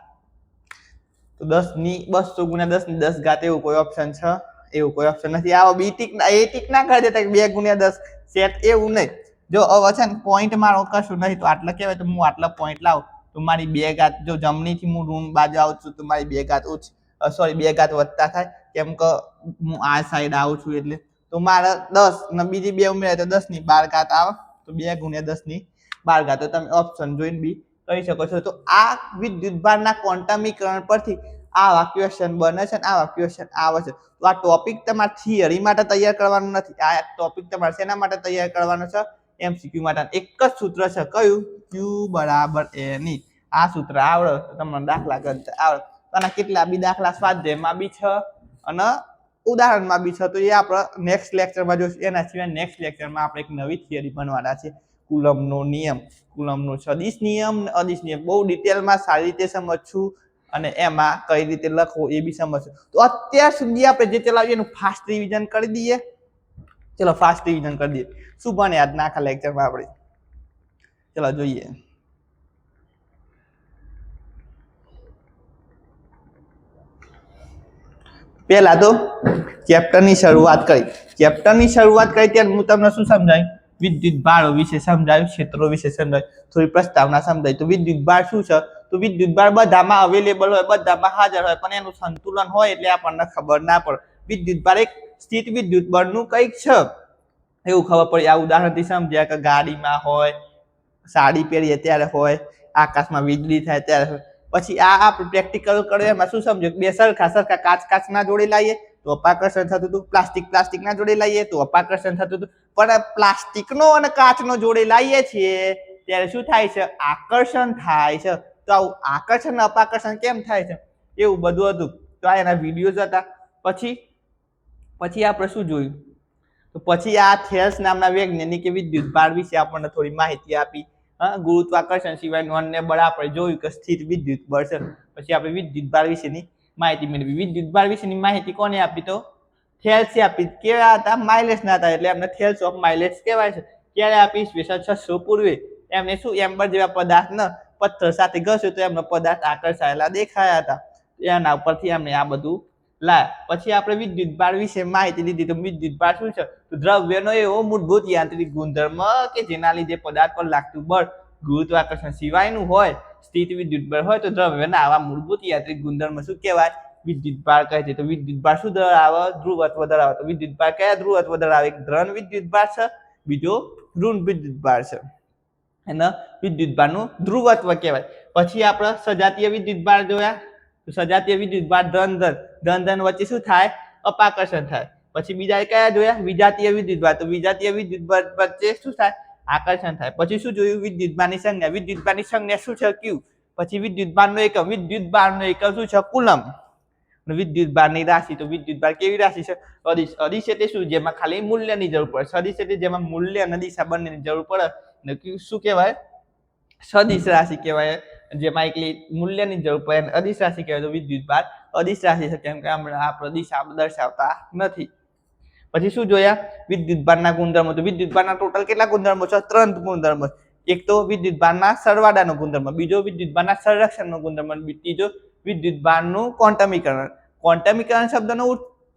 તો 200 ગુણ્યા 10 ઘાત એવું કોઈ ઓપ્શન છે? એવું કોઈ ઓપ્શન નથી. આવો બી ટીક એ ટીક ના કરી દેતા 2 ગુણ્યા 10 સેટ એવું નહીં. જો હવે છે ને પોઈન્ટ મારો કશું નહીં તો આટલા કહેવાય તો હું આટલા પોઈન્ટ લાવું તો મારી 2 ઘાત જો જમણીથી હું ઋણ બાજુ આવું છું તો મારી 2 ઘાત ઓછી 2 ઘાત વધતા થાય કેમ કે હું આ સાઈડ આવું છું એટલે તો મારે 10 ને બીજી 2 ઉમેરાય તો 10⁻12 ઘાત આવે તો 2 ગુણ્યા 10⁻12 ઘાત. તો તમે ઓપ્શન જોઈને બી કરી શકો છો। તો આ વિદ્યુતભારના ક્વોન્ટમીકરણ પરથી આવા ક્વેશ્ચન બને છે અને આવા ક્વેશ્ચન આવે છે। તો આ ટોપિક તમારે થિયરી માટે તૈયાર કરવાનું નથી, આ ટોપિક તમારે શેના માટે તૈયાર કરવાનો છે? MCQ માટે। એક જ સૂત્ર છે, કયું? Q = NE। આ સૂત્ર આવડે તો તમને દાખલા ગણતા આવડે। આના કેટલા બી દાખલા સ્વાધ્યાયમાં બી છે અને ઉદાહરણમાં બી છે, તો એ આપણે નેક્સ્ટ લેક્ચરમાં જોઈશું। એના સિવાય નેક્સ્ટ લેક્ચરમાં આપણે એક નવી થિયરી ભણવાના છે, કુલમ્બનો નિયમ, કુલમ્બનો સદિશ નિયમ, અદિશ નિયમ। બહુ ડિટેલમાં સારી રીતે સમજશું અને એમાં કઈ રીતે લખવો એ બી સમજશું। તો અત્યાર સુધી આપણે જે ચલાવીએ એનું ફાસ્ટ રિવિઝન કરી દઈએ। ચલો ફાસ્ટ રિવિઝન કરી દઈએ। શું ભણે આજના આખા લેક્ચરમાં આપણે? ચલો જોઈએ। પહેલા તો ચેપ્ટરની શરૂઆત કરી। ચેપ્ટરની શરૂઆત કરી ત્યારે હું તમને શું સમજાવ્યું? વિદ્યુત ભારો વિશે સમજાવ્યું, ક્ષેત્રો વિશે સમજાવ્યું, થોડી પ્રસ્તાવના સમજાવી। તો વિદ્યુત ભાર શું છે? તો વિદ્યુત ભાર બધામાં અવેલેબલ હોય, બધામાં હાજર હોય, પણ એનું સંતુલન હોય એટલે આપણને ખબર ના પડે। વિદ્યુત ભાર એક સ્થિત વિદ્યુત બળનું કંઈક છે એવું ખબર પડી। આ ઉદાહરણથી સમજ્યા કે ગાડીમાં હોય, સાડી પહેરીએ ત્યારે હોય, આકાશમાં વીજળી થાય ત્યારે હોય। પછી આ આપણે પ્રેક્ટિકલ કર્યો એમાં શું સમજ્યું? બે સરખા કાચના જોડે લાવીએ તો અપાકર્ષણ થતું હતું, પ્લાસ્ટિકના જોડે લાવીએ તો અપાકર્ષણ થતું હતું। પણ પ્લાસ્ટિકનો અને કાચનો જોડે લાવીએ છીએ ત્યારે શું થાય છે? આકર્ષણ થાય છે। તો આવું આકર્ષણ અપાકર્ષણ કેમ થાય છે? એવું બધું હતું। તો આ એના વિડીયોઝ હતા। પછી આપણે શું જોયું? તો પછી આ થેલ્સ નામના વૈજ્ઞાનિકે વિદ્યુત ભાર વિશે આપણને થોડી માહિતી આપી। ગુરુત્વાકર્ષણ સિવાયનું અન્ય બળ આપણે જોયું કે સ્થિર વિદ્યુત બળ છે। પછી આપણે વિદ્યુત ભાર વિશેની માહિતી મેળવી। વિદ્યુત ભાર વિશેની માહિતી કોને આપી? તો થેલ્સે આપી। કેવા હતા? માઇલેસના હતા, એટલે એમને થેલ્સ ઓફ માઇલેસ કહેવાય છે। ક્યારે આપી? ઈસવીસન 600 પૂર્વે। એમને શું એમ્બર જેવા પદાર્થને પથ્થર સાથે ઘસ્યો તો એમનો પદાર્થ આકર્ષાયેલા દેખાયા હતા। એના ઉપરથી એમને આ બધું લાયા। પછી આપણે વિદ્યુત ભાર વિશે માહિતી લીધી। તો વિદ્યુત ભાર શું છે? તો દ્રવ્યનો એવો મૂળભૂત યાંત્રિક ગુણધર્મ કે જેના લીધે પદાર્થ પર લાગતું બળ ગુરુત્વાકર્ષણ સિવાયનું હોય, સ્થિત વિદ્યુત બળ હોય, તો દ્રવ્યના આવા મૂળભૂત યાંત્રિક ગુણધર્મ શું કહેવાય? વિદ્યુત ભાર કહે છે। તો વિદ્યુત ભાર શું ધરાવે? ધ્રુવત્વ ધરાવે। તો વિદ્યુત ભાર કયા ધ્રુવત્વ ધરાવે? એક ધન વિદ્યુત ભાર છે, બીજો ઋણ વિદ્યુત ભાર છે, એને વિદ્યુત ભારનું ધ્રુવત્વ કહેવાય। પછી આપણે સજાતીય વિદ્યુત ભાર જોયા। તો સજાતીય વિદ્યુત ભાર ધન વચ્ચે શું થાય? અપાકર્ષણ થાય। પછી બીજા કયા જોયા? વિજાતીય વિદ્યુત ભાર। તો વિજાતીય વિદ્યુત ભાર વચ્ચે શું થાય? આકર્ષણ થાય। પછી શું જોયું? વિદ્યુત ભારની સંજ્ઞા। વિદ્યુત ભારની સંજ્ઞા શું છે? Q। પછી વિદ્યુત ભારનો એકમ, વિદ્યુત ભારનો એકમ શું છે? કુલમ્બ। વિદ્યુત ભારની રાશિ। તો વિદ્યુત ભાર કેવી રાશિ છે? અદિશ। અદિશ એટલે શું? જેમાં ખાલી મૂલ્યની જરૂર પડે। સદિશ એટલે જેમાં મૂલ્ય અને દિશા બંનેની જરૂર પડે, શું કહેવાય? સદિશ રાશિ કહેવાય। જેમાં એકલી મૂલ્યની જરૂર પડે અદિશ રાશિ કહેવાય। તો વિદ્યુત ભાર અદિશ રાશિ છે, કેમ કે આપણે દિશા દર્શાવતા નથી। પછી શું જોયા? વિદ્યુત ભારના ગુણધર્મો। તો વિદ્યુત ભારના ટોટલ કેટલા ગુણધર્મો છે? 3 ગુણધર્મો। એક તો વિદ્યુત ભારના સરવાળાનો ગુણધર્મ, બીજો વિદ્યુત ભારના સંરક્ષણનો ગુણધર્મ, ત્રીજો વિદ્યુત ભારનું ક્વોન્ટમીકરણ। ક્વોન્ટમીકરણ શબ્દનો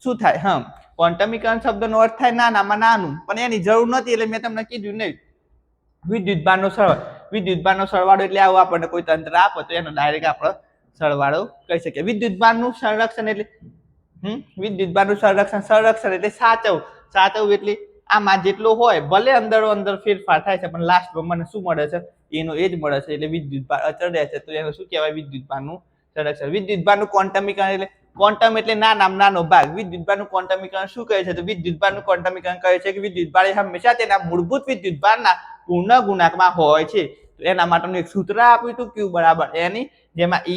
શું થાય? ક્વોન્ટમીકરણ શબ્દનો અર્થ થાય નાનામાં નાનું, પણ એની જરૂર નથી એટલે મેં તમને કીધું નહીં। વિદ્યુત ભારનો સરવાળો, વિદ્યુત ભારનો સરવાળો એટલે આવો આપણને કોઈ તંત્ર આપો તો એનો ડાયરેક્ટ આપણે સરવાળો કહી શકીએ। વિદ્યુત ભારનું સંરક્ષણ એટલે વિદ્યુત ભારનું સંરક્ષણ એટલે સાચવવું એટલે આમાં જેટલો હોય ભલે અંદર ફેરફાર થાય છે પણ લાસ્ટમાં મને શું મળે છે? એનો એ જ મળે છે, એટલે વિદ્યુત ભાર અચળ રહે છે। તો એનું શું કહેવાય? વિદ્યુત ભારનું સંરક્ષણ। વિદ્યુત ભારનું ક્વોન્ટમીકરણ એટલે ક્વોન્ટમ એટલે નાનામાં નાનો ભાગ। વિદ્યુત ભારનું ક્વોન્ટમીકરણ શું કહે છે? તો વિદ્યુત ભારનું ક્વોન્ટમીકરણ કહે છે કે વિદ્યુત ભાર હંમેશા તેના મૂળભૂત વિદ્યુત ભારના પૂર્ણ ગુણાંકમાં હોય છે। તો એના માટેનું એક સૂત્ર આપ્યું હતું, Q = NE, જેમાં E+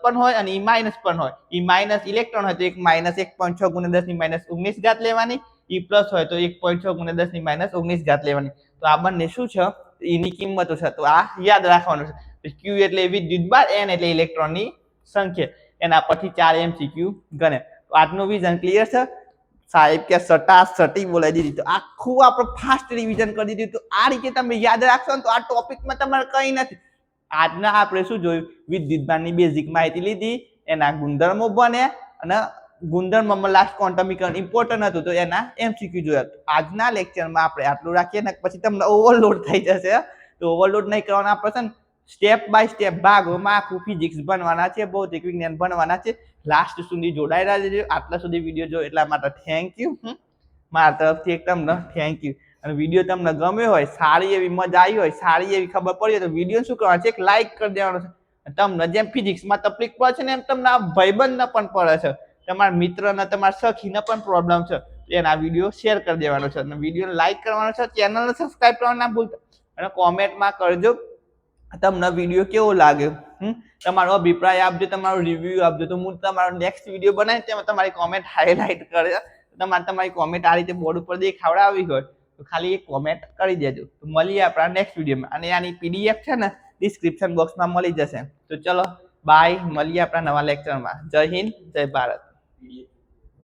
પણ હોય અને E- પણ હોય। E- ઇલેક્ટ્રોન હોય તો એક -1.6 × 10⁻19 લેવાની, E+ હોય તો 1.6 × 10⁻19 લેવાની। તો આ બંને શું છે? એની કિંમતો છે, તો આ યાદ રાખવાનું છે। Q એટલે વિદ્યુત ભાર, N એટલે ઇલેક્ટ્રોનની સંખ્યા। એના પછી 4 MCQ ગણે। તો આજનું વિઝન ક્લિયર છે? સાહેબ કે સટી બોલાવી દીધી। તો આખું આપણે ફાસ્ટ રિવિઝન કરી દીધું। તો આ રીતે તમે યાદ રાખશો ને તો આ ટોપિકમાં તમારે કંઈ નથી। આજના આપણે શું જોયું? વિદ્યુત ભારની બેઝિક માહિતી લીધી, એના ગુણધર્મો બન્યા અને ગુણધર્મમાં લાસ્ટ ક્વોન્ટમીકરણ ઇમ્પોર્ટન્ટ હતું તો એના MCQ જોયા। આજના લેક્ચરમાં આપણે આટલું રાખીએ ને પછી તમને ઓવરલોડ થઈ જશે। તો ઓવરલોડ નહીં કરવાના, આપણે છે ને સ્ટેપ બાય સ્ટેપ ભાગોમાં આખું ફિઝિક્સ ભણવાના છે, ભૌતિક વિજ્ઞાન ભણવાના છે। લાસ્ટ સુધી જોડાયેલા રહેજો। આટલા સુધી વિડીયો જો એટલા માટે થેન્ક યુ। મારા તરફથી એક તમને થેન્ક યુ। અને વિડીયો તમને ગમ્યો હોય, સારી એવી મજા આવી હોય, સારી એવી ખબર પડી હોય તો વિડીયો શું કરવાનું છે, એક લાઈક કરી દેવાનો છે. તમને જેમ ફિઝિક્સમાં તકલીફ પડે છે ને એમ તમને આ ભાઈબંધને પણ પડે છે, તમારા મિત્રને, તમારા સખીને પણ પ્રોબ્લેમ છે, એના વિડીયો શેર કરી દેવાનો છે અને વિડીયો લાઈક કરવાનો છે, ચેનલને સબસ્ક્રાઇબ કરવાનું ના ભૂલતા અને કોમેન્ટમાં કરજો તમને વિડીયો કેવો લાગ્યો. તમારો અભિપ્રાય આપજો, તમારો રિવ્યુ આપજો, તો હું તમારો નેક્સ્ટ વિડીયો બનાવી તેમાં તમારી કોમેન્ટ હાઇલાઇટ કરે. તમારી કોમેન્ટ આ રીતે બોર્ડ ઉપર દેખાવડાવી હોય તો ખાલી એક કોમેન્ટ કરી દેજો. તો મળીએ આપણા નેક્સ્ટ વિડીયોમાં અને આની પીડીએફ છે ને ડિસ્ક્રિપ્શન બોક્સમાં મળી જશે. તો ચલો બાય, મળીએ આપણા નવા લેક્ચરમાં. જય હિન્દ, જય ભારત.